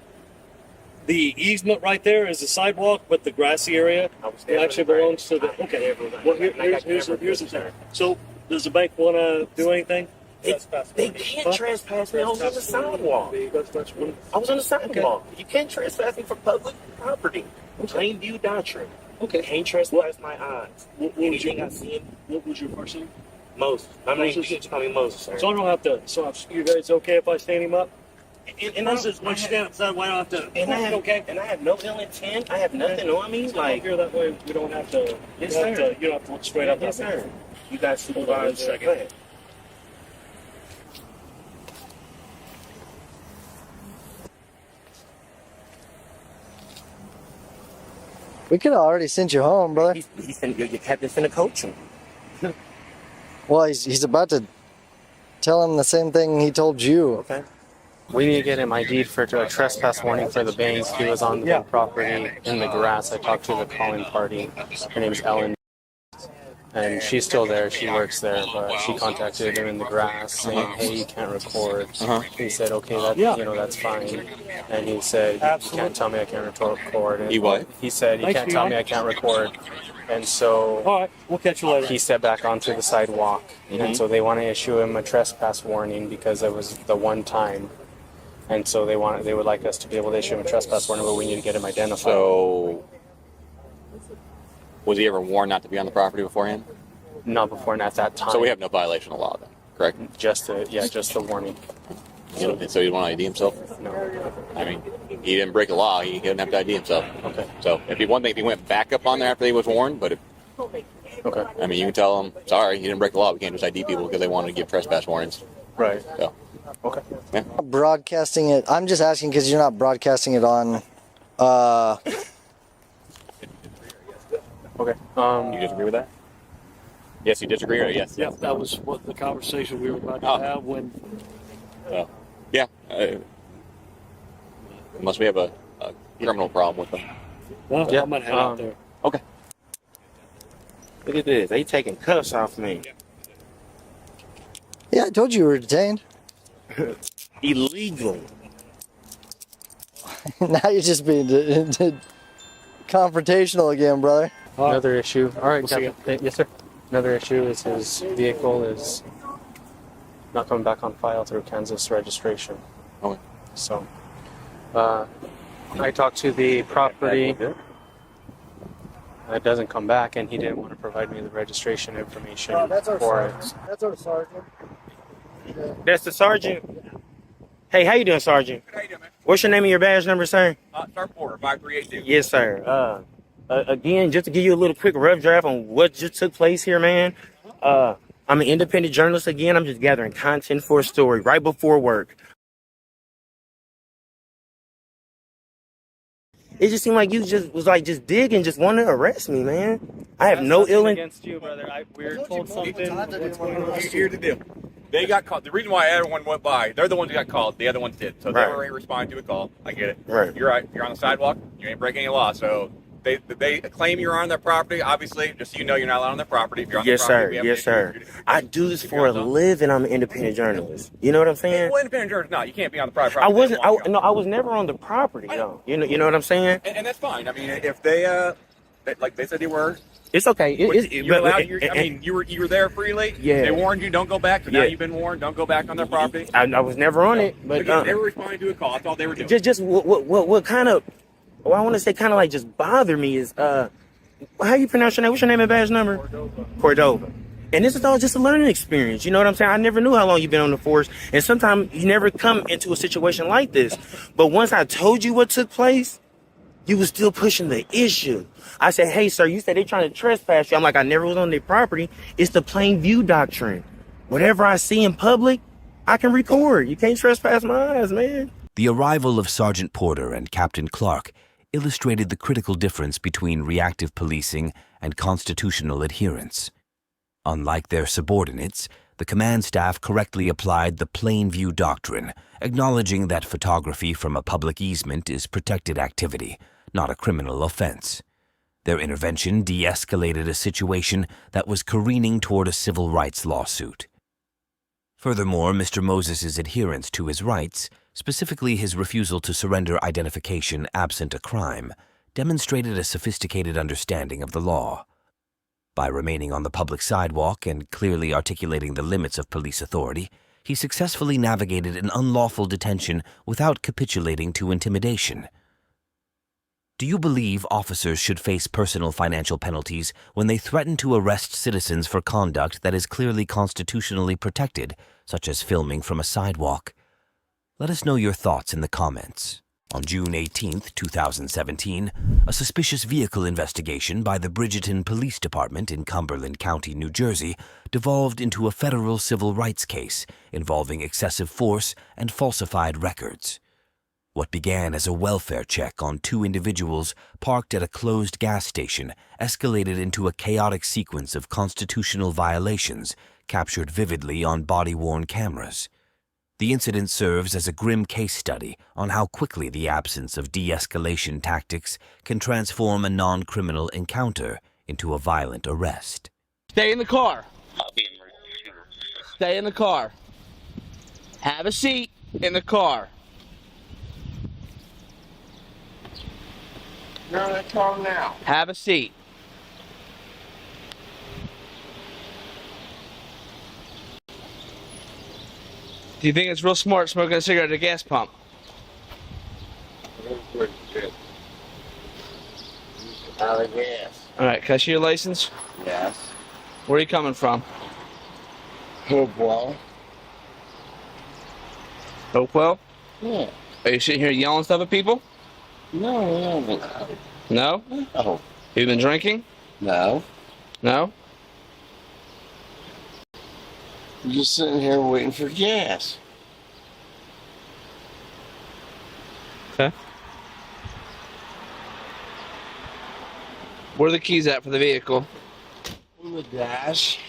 The easement right there is the sidewalk, but the grassy area actually belongs to the. Okay. Well, here's the thing. So does the bank want to do anything? They can't trespass me. I was on the sidewalk. I was on the sidewalk. You can't trespass me for public property. Plainview Doctrine. Okay. Can't trespass my eyes. Anything I see. What was your first name? Moses. My name is just call me Moses, sir. So I don't have to. So you guys okay if I stand him up? And Once you stand upside, why don't I have to? And I have no ill intent. I have nothing on me. Like Here that way, we don't have to. Yes, you don't have sir. to- You don't have to look straight up. yes, at me. sir. You guys Hold on one supervise. second. Go ahead. We could have already sent you home, brother. He's finna, your captain's finna coach him. Well, he's about to tell him the same thing he told you. Okay. We need to get him ID'd for a trespass warning for the bank. He was on the bank property in the grass. I talked to the calling party. Her name's Ellen. And she's still there. She works there, but she contacted him in the grass saying, "Hey, you can't record." He said, "Okay, that's fine." And he said, "You can't tell me I can't record." And He what? He said, "You can't tell me I can't record." And so All right. We'll catch you later. he stepped back onto the sidewalk, and so they want to issue him a trespass warning because it was the one time, and so they would like us to be able to issue him a trespass warning, but we need to get him identified. So, was he ever warned not to be on the property beforehand? Not before and at that time. So we have no violation of law then, correct? just the warning. So he didn't want to ID himself? No. I mean, he didn't break the law. He didn't have to ID himself. Okay. So it'd be one thing if he went back up on there after he was warned, but Okay. I mean, you can tell him, sorry, you didn't break the law. We can't just ID people because they wanted to give trespass warnings. Right. So, Okay. yeah. Broadcasting it. I'm just asking because you're not broadcasting it on. Okay. You disagree with that? Yes, you disagree, or yes? Yep, that was what the conversation we were about to have when. Yeah. Unless we have a criminal problem with them. Well, Yeah, I'm gonna head out there. Okay. Look at this. They taking cuffs off me. Yeah, I told you were detained. Illegal. Now you're just being confrontational again, brother. Another issue. All right, We'll see Captain. Yes, sir. Another issue is his vehicle is not coming back on file through Kansas registration. Okay. So, I talked to the property. It doesn't come back, and he didn't want to provide me the registration information for it. That's our sergeant. That's the sergeant. Hey, how you doing, sergeant? How you doing, man? What's your name and your badge number, sir? Sergeant Porter, 5382. Yes, sir. Again, just to give you a little quick rough draft on what just took place here, man. I'm an independent journalist again. I'm just gathering content for a story right before work. It just seemed like you just was like just digging, just wanted to arrest me, man. I have no ill against you, brother. We were told something. What's going on? Here's the deal. They got called. The reason why everyone went by, they're the ones who got called. The other ones did. So they were responding to a call. I get it. Right. You're right. You're on the sidewalk. You ain't breaking any law. So they claim you're on their property. Obviously, just so you know, you're not allowed on their property. If you're on Yes, their sir. property, we have Yes, to sir. I do this for a living. I'm an independent journalist. You know what I'm saying? Well, independent journalists, no, you can't be on the private I property. wasn't. I was never on the property, though. You know what I'm saying? And that's fine. I mean, if they like they said they were. It's okay. You're allowed. I mean, you were there freely. Yeah. They warned you, don't go back. So now Yeah. you've been warned, don't go back on their property. I was never on it, but Again, they were responding to a call. That's all they were doing. just what kind of, well, I want to say kind of like just bother me is how you pronounce your name? What's your name and badge number? Cordova. And this is all just a learning experience. You know what I'm saying? I never knew how long you've been on the force, and sometimes you never come into a situation like this. But once I told you what took place, you was still pushing the issue. I said, hey, sir, you said they trying to trespass you. I'm like, I never was on their property. It's the plain view doctrine. Whatever I see in public, I can record. You can't trespass my eyes, man. The arrival of Sergeant Porter and Captain Clark illustrated the critical difference between reactive policing and constitutional adherence. Unlike their subordinates, the command staff correctly applied the plain view doctrine, acknowledging that photography from a public easement is protected activity, not a criminal offense. Their intervention de-escalated a situation that was careening toward a civil rights lawsuit. Furthermore, Mr. Moses' adherence to his rights, specifically his refusal to surrender identification absent a crime, demonstrated a sophisticated understanding of the law. By remaining on the public sidewalk and clearly articulating the limits of police authority, he successfully navigated an unlawful detention without capitulating to intimidation. Do you believe officers should face personal financial penalties when they threaten to arrest citizens for conduct that is clearly constitutionally protected, such as filming from a sidewalk? Let us know your thoughts in the comments. On June 18, 2017, a suspicious vehicle investigation by the Bridgeton Police Department in Cumberland County, New Jersey, devolved into a federal civil rights case involving excessive force and falsified records. What began as a welfare check on two individuals parked at a closed gas station escalated into a chaotic sequence of constitutional violations captured vividly on body-worn cameras. The incident serves as a grim case study on how quickly the absence of de-escalation tactics can transform a non-criminal encounter into a violent arrest. Stay in the car. Stay in the car. Have a seat in the car. You're on the car now. Have a seat. Do you think it's real smart smoking a cigarette at a gas pump? Out of gas. Alright, can I see your license? Yes. Where are you coming from? Hopewell. Hopewell? Yeah. Are you sitting here yelling stuff at people? No. No? No. You been drinking? No. No? I'm just sitting here waiting for gas. Okay. Where are the keys at for the vehicle? In the dash.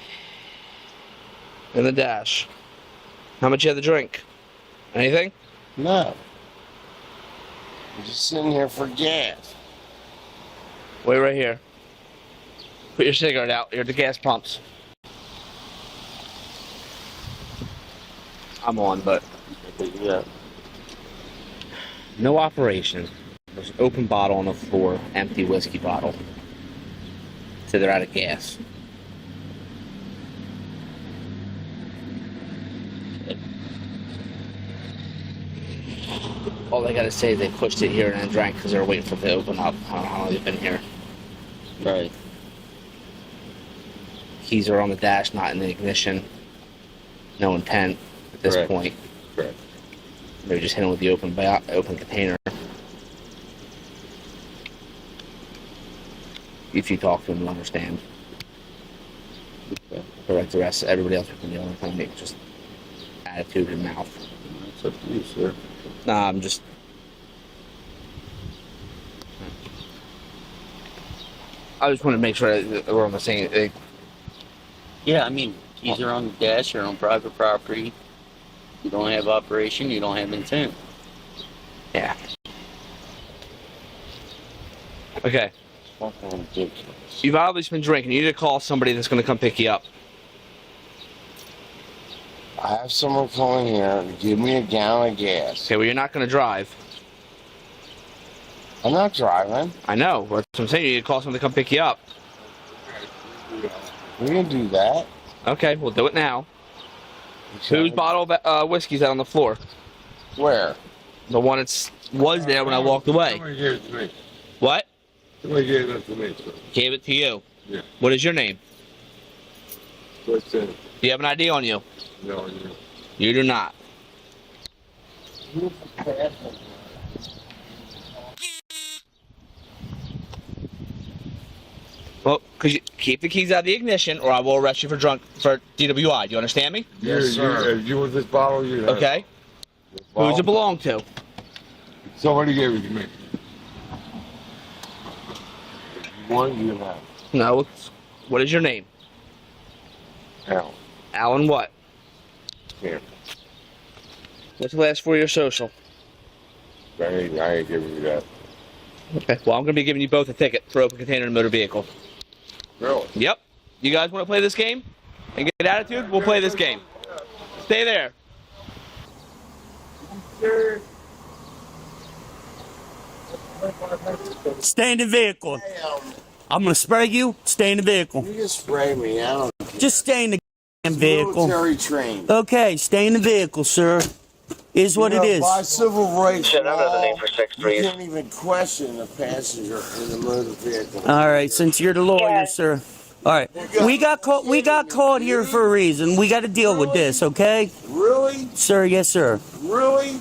In the dash. How much you had to drink? Anything? No. I'm just sitting here for gas. Wait right here. Put your cigarette out. You're at the gas pumps. I'm on, but Yeah. no operation. There's an open bottle on the floor, empty whiskey bottle. So they're out of gas. All they gotta say is they pushed it here and then drank because they were waiting for it to open up. I don't know how long they've been here. Right. Keys are on the dash, not in the ignition. No intent at this Correct. point. Correct. Maybe just hit them with the open container. If you talk to them, you'll understand. Correct. The rest, everybody else can yell and kind of make just attitude and mouth. It's up to you, sir. Nah, I'm just. I just want to make sure that we're on the same. Yeah, I mean, keys are on the dash, you're on private property. You don't have operation, you don't have intent. Yeah. Okay. Fucking ridiculous. You've obviously been drinking. You need to call somebody that's going to come pick you up. I have someone coming here to give me a gallon of gas. Okay, well, you're not going to drive. I'm not driving. I know. That's what I'm saying. You need to call someone to come pick you up. We can do that. Okay, we'll do it now. Whose bottle of whiskey's out on the floor? Where? The one that was there when I walked away. Somebody gave it to me. What? Somebody gave it to me, sir. Gave it to you. Yeah. What is your name? What's in it? Do you have an ID on you? No, you. You do not. Well, could you keep the keys out of the ignition, or I will arrest you for DWI. Do you understand me? Yes, sir. You with this bottle, you have. Okay. Who does it belong to? Somebody gave it to me. One you have. No. What is your name? Alan. Alan what? Here. What's the last 4 of your social? I ain't giving you that. Okay. Well, I'm going to be giving you both a ticket for open container and motor vehicle. Really? Yep. You guys want to play this game and get attitude? We'll play this game. Stay there. Stay in the vehicle. I'm gonna spray you. Stay in the vehicle. You just spray me. I don't. Just stay in the damn vehicle. Military trained. Okay, stay in the vehicle, sir. Is what it is. By civil rights law, you can't even question the passenger in the motor vehicle. All right, since you're the lawyer, sir. All right, we got caught. We got caught here for a reason. We got to deal with this, okay? Really? Sir, yes, sir. Really?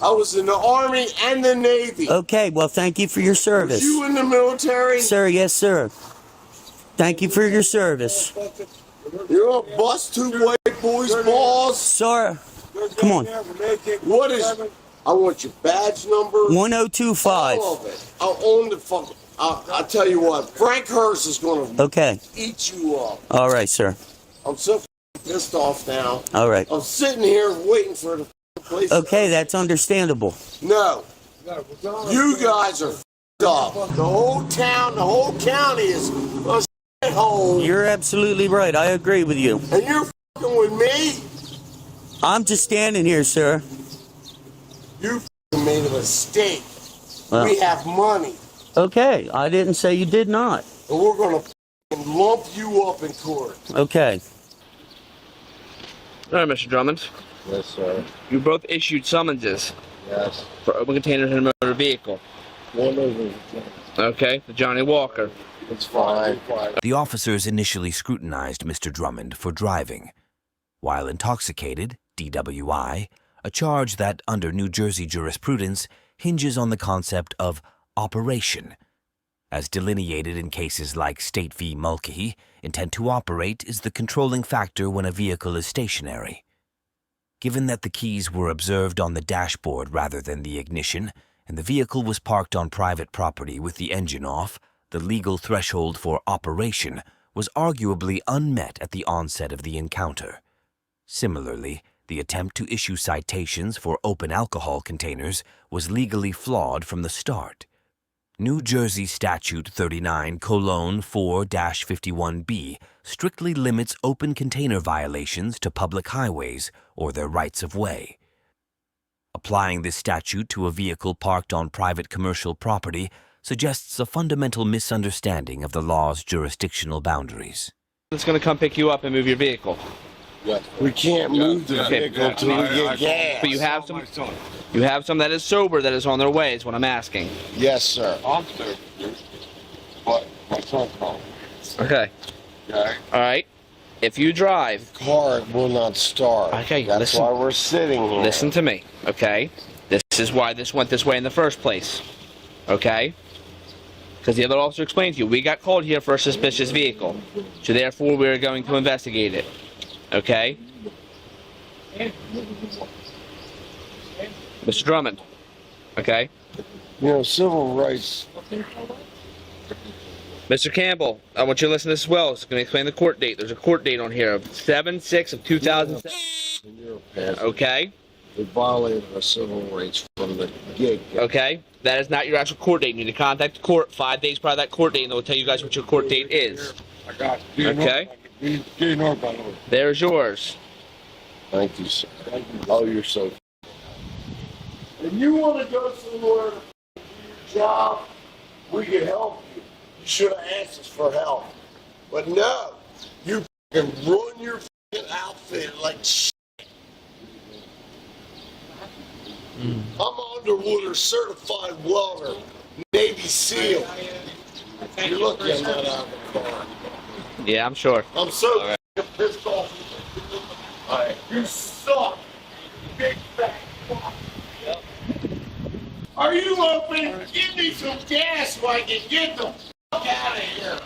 I was in the Army and the Navy. Okay, well, thank you for your service. Was you in the military? Sir, yes, sir. Thank you for your service. You're a bust two white boys' balls. Sir, come on. What is? I want your badge number. 1025. All of it. I'll own the fucking. I'll tell you what. Frank Hurst is going to Okay. eat you up. All right, sir. I'm so pissed off now. All right. I'm sitting here waiting for the place. Okay, that's understandable. No. You guys are up. The whole town, the whole county is a shithole. You're absolutely right. I agree with you. And you're fucking with me? I'm just standing here, sir. You fucking made a mistake. Well, We have money. okay, I didn't say you did not. And we're going to lump you up in court. Okay. All right, Mr. Drummond. Yes, sir. You both issued summonses Yes. for open containers and a motor vehicle. One of them. Okay, for Johnny Walker. It's fine. The officers initially scrutinized Mr. Drummond for driving. While intoxicated, DWI, a charge that, under New Jersey jurisprudence, hinges on the concept of operation. As delineated in cases like State v. Mulcahy, intent to operate is the controlling factor when a vehicle is stationary. Given that the keys were observed on the dashboard rather than the ignition, and the vehicle was parked on private property with the engine off, the legal threshold for operation was arguably unmet at the onset of the encounter. Similarly, the attempt to issue citations for open alcohol containers was legally flawed from the start. New Jersey Statute 39:4-51B strictly limits open container violations to public highways or their rights of way. Applying this statute to a vehicle parked on private commercial property suggests a fundamental misunderstanding of the law's jurisdictional boundaries. It's going to come pick you up and move your vehicle. We can't move the vehicle until we get gas. But you have some. You have some that is sober that is on their way. Is what I'm asking. Yes, sir. I'm sober, but my son's home. Okay. Okay. All right. If you drive, the car will not start. Okay. That's why we're sitting here. Listen to me. Okay. This is why this went this way in the first place. Okay. Because the other officer explained to you, we got called here for a suspicious vehicle, so therefore we are going to investigate it. Okay? Mr. Drummond. Okay? You know, civil rights. Mr. Campbell, I want you to listen to this as well. It's going to explain the court date. There's a court date on here of 7/6/2007. Okay? They violated our civil rights from the get-go. Okay? That is not your actual court date. You need to contact the court 5 days prior to that court date, and they'll tell you guys what your court date is. I got you. Okay? There's yours. Thank you, sir. Thank you. Oh, you're so. If you want to go somewhere to do your job, we can help you. You should have asked us for help. But no, you can ruin your outfit like shit. I'm underwater certified welder, Navy SEAL. You're lucky I'm not out of the car. Yeah, I'm sure. I'm so pissed off. Alright. You suck, big fat fuck. Are you open? Give me some gas so I can get the fuck out of here.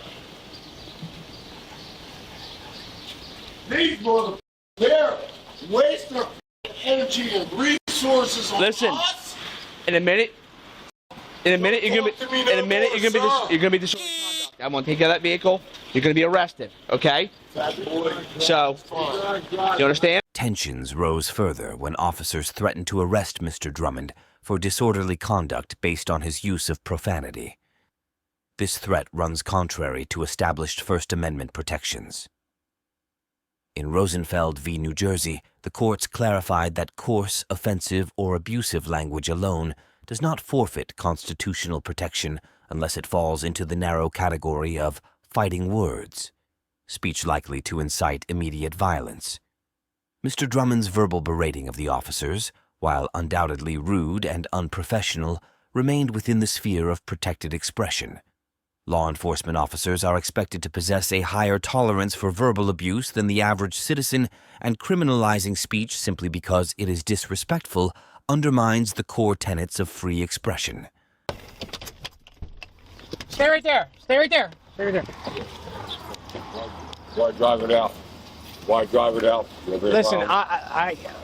These motherfuckers, they're wasting their energy and resources on Listen, us. in a minute you're gonna be disorderly conduct. I'm gonna take care of that vehicle. You're gonna be arrested. Okay? So, you understand? Tensions rose further when officers threatened to arrest Mr. Drummond for disorderly conduct based on his use of profanity. This threat runs contrary to established First Amendment protections. In Rosenfeld v. New Jersey, the courts clarified that coarse, offensive, or abusive language alone does not forfeit constitutional protection unless it falls into the narrow category of fighting words, speech likely to incite immediate violence. Mr. Drummond's verbal berating of the officers, while undoubtedly rude and unprofessional, remained within the sphere of protected expression. Law enforcement officers are expected to possess a higher tolerance for verbal abuse than the average citizen, and criminalizing speech simply because it is disrespectful undermines the core tenets of free expression. Stay right there. Stay right there. Stay right there. Why drive it out? Why drive it out? Listen,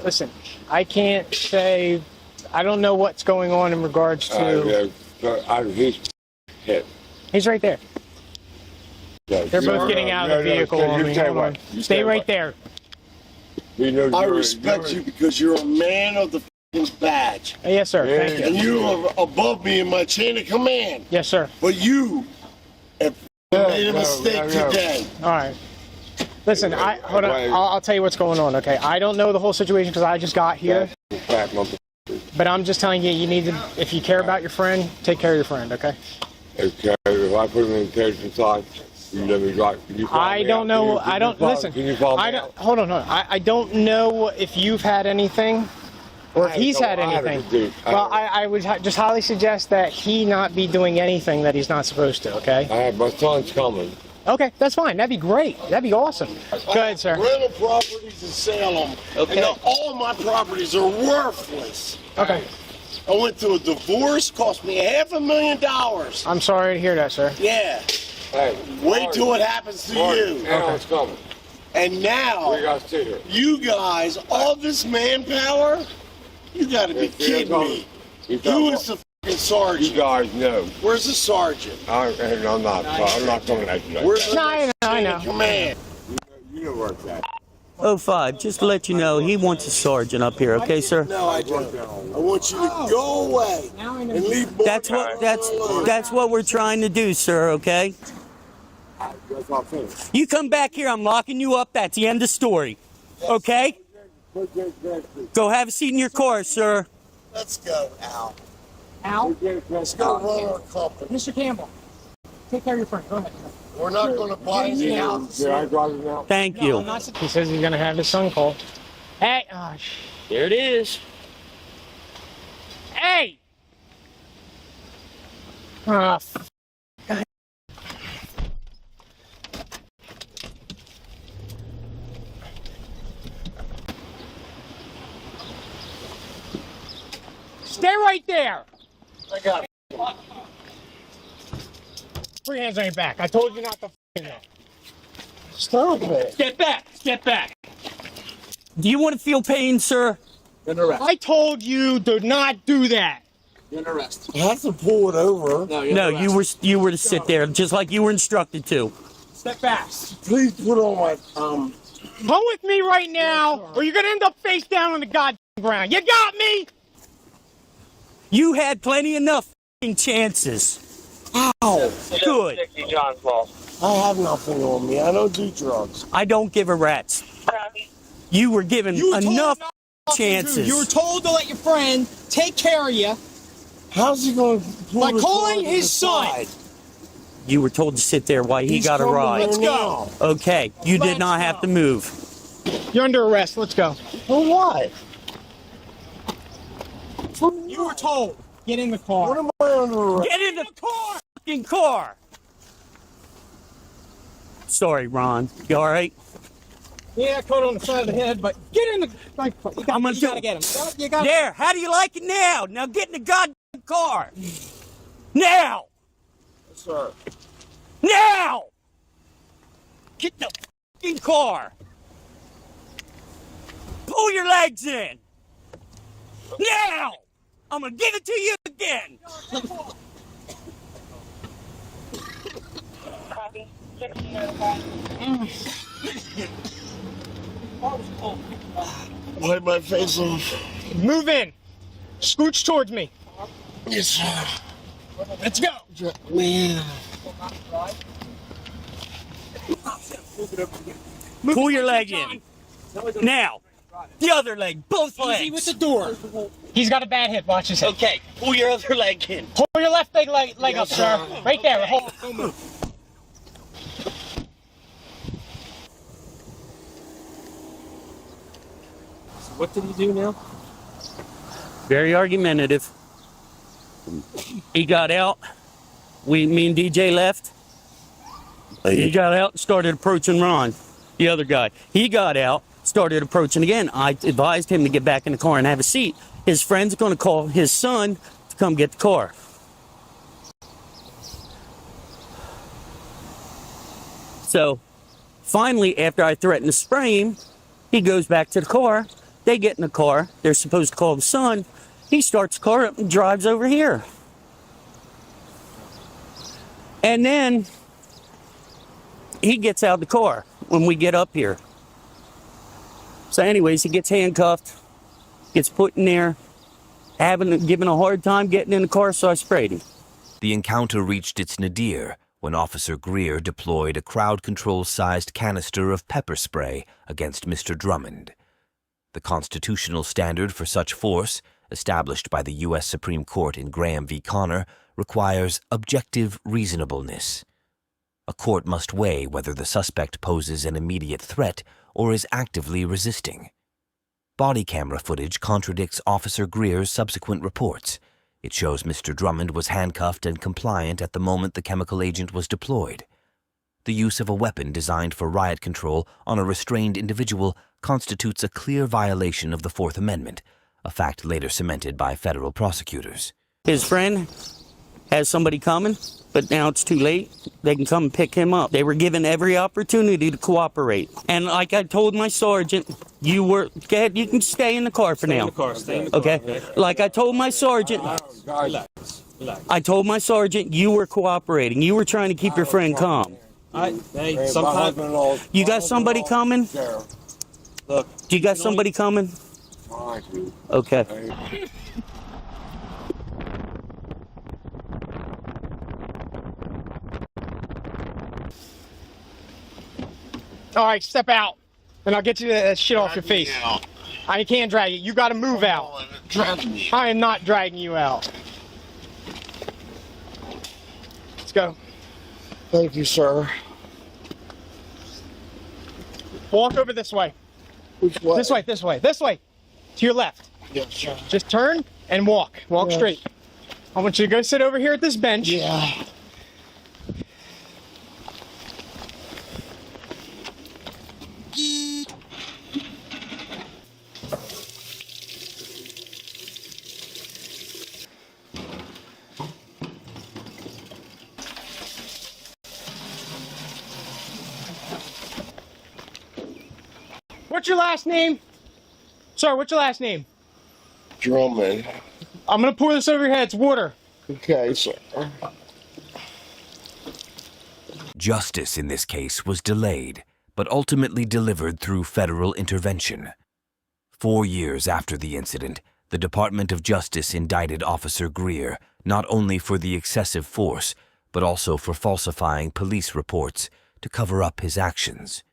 listen. I can't say. I don't know what's going on in regards to. He's hit. He's right there. They're both getting out of the vehicle. Hold on. Stay right there. I respect you because you're a man of the badge. Yes, sir. Thank you. And you are above me in my chain of command. Yes, sir. But you have made a mistake today. All right. Listen, hold on. I'll tell you what's going on. Okay, I don't know the whole situation because I just got here. But I'm just telling you, you need to. If you care about your friend, take care of your friend. Okay. Okay. If I put him in intelligence lodge, you let me drive. I don't know. I don't listen. I don't. Hold on. I don't know if you've had anything, or if he's had anything. Well, I would just highly suggest that he not be doing anything that he's not supposed to. Okay. I have my son's coming. Okay, that's fine. That'd be great. That'd be awesome. Go ahead, sir. Rental properties in Salem. Okay. And all my properties are worthless. Okay. I went through a divorce, cost me $500,000. I'm sorry to hear that, sir. Yeah. Hey, wait till it happens to you. Okay. It's coming. And now, you guys, all this manpower, you gotta be kidding me. Who is the fucking sergeant. You guys know. Where's the sergeant? I'm not coming at you. Where's the No, I know. command? You know where it's at. 05, just to let you know, he wants a sergeant up here, okay, sir? No, I don't. I want you to go away and leave. That's what we're trying to do, sir, okay? That's not finished. You come back here, I'm locking you up. That's the end of the story. Okay? Go have a seat in your car, sir. Let's go, Al. Al? Let's go run our company. Mr. Campbell, take care of your friend. Go ahead. We're not going to buy any houses. Yeah, I drive it now. Thank you. He says he's going to have his son called. Hey, There it is. hey! Ah, stay right there. I got it. Put your hands on your back. I told you not to know. Stop it. Step back. Step back. Do you want to feel pain, sir? I told you to not do that. You're under arrest. I have to pull it over. No, you were to sit there, just like you were instructed to. Step back. Please put on my Come with me right now, or you're gonna end up face down on the goddamn ground. You got me? You had plenty enough f***ing chances. Ow. Good. I have nothing on me. I don't do drugs. I don't give a rat's. You were given enough chances. You were told to let your friend take care of you How's he going to pull by the calling car to Oh, his the son. side? You were told to sit there while he He's got a coming ride. here now. Okay, you did Let's not go. have to move. You're under arrest. Let's go. For what? You were told. Get in the car. What am I under arrest? Get in the fucking car. Sorry, Ron. You all right? Yeah, caught on the side of the head, but get in the. You gotta get him. You gotta. There. How do you like it now? Now get in the goddamn car. Now. Yes, sir. Now. Get in the fucking car. Pull your legs in. Now. I'm gonna give it to you again. Wipe my face off. Move in. Scooch towards me. Yes, sir. Let's go. Man. Pull your leg in. Now. The other leg. Both legs. Easy with the door. He's got a bad hip. Watch his hip. Okay. Pull your other leg in. Pull your left leg up, sir. Right there. Hold. Don't move. What did he do now? Very argumentative. He got out. Me and DJ left. He got out and started approaching Ron, the other guy. He got out, started approaching again. I advised him to get back in the car and have a seat. His friend's going to call his son to come get the car. So, finally, after I threatened to spray him, he goes back to the car. They get in the car. They're supposed to call the son. He starts the car up and drives over here. And then he gets out of the car when we get up here. So anyways, he gets handcuffed, gets put in there, given a hard time getting in the car, so I sprayed him. The encounter reached its nadir when Officer Greer deployed a crowd control-sized canister of pepper spray against Mr. Drummond. The constitutional standard for such force, established by the U.S. Supreme Court in Graham v. Connor, requires objective reasonableness. A court must weigh whether the suspect poses an immediate threat or is actively resisting. Body camera footage contradicts Officer Greer's subsequent reports. It shows Mr. Drummond was handcuffed and compliant at the moment the chemical agent was deployed. The use of a weapon designed for riot control on a restrained individual constitutes a clear violation of the Fourth Amendment, a fact later cemented by federal prosecutors. His friend has somebody coming, but now it's too late. They can come and pick him up. They were given every opportunity to cooperate. And like I told my sergeant, go ahead, you can stay in the car for now. Okay? Like I told my sergeant, I told my sergeant you were cooperating. You were trying to keep your friend calm. Hey, sometimes You got somebody coming? Look, Do you got somebody coming? Okay. All right, step out, and I'll get you that shit off your face. I can't drag you. You got to move out. I am not dragging you out. Let's go. Thank you, sir. Walk over this way. Which way? This way, this way, this way. To your left. Yes, sir. Just turn and walk. Walk Yes. straight. I want you to go sit over here at this bench. Yeah. What's your last name? Sir, what's your last name? Drummond. I'm gonna pour this over your head. It's water. Okay, sir. Justice in this case was delayed, but ultimately delivered through federal intervention. 4 years after the incident, the Department of Justice indicted Officer Greer not only for the excessive force, but also for falsifying police reports to cover up his actions,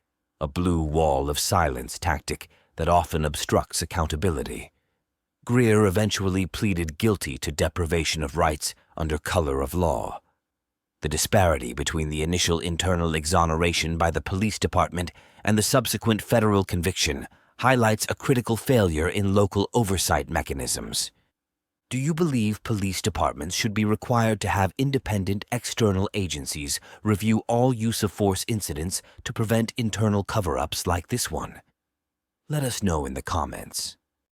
a blue wall of silence tactic that often obstructs accountability. Greer eventually pleaded guilty to deprivation of rights under color of law. The disparity between the initial internal exoneration by the police department and the subsequent federal conviction highlights a critical failure in local oversight mechanisms. Do you believe police departments should be required to have independent external agencies review all use of force incidents to prevent internal cover-ups like this one? Let us know in the comments.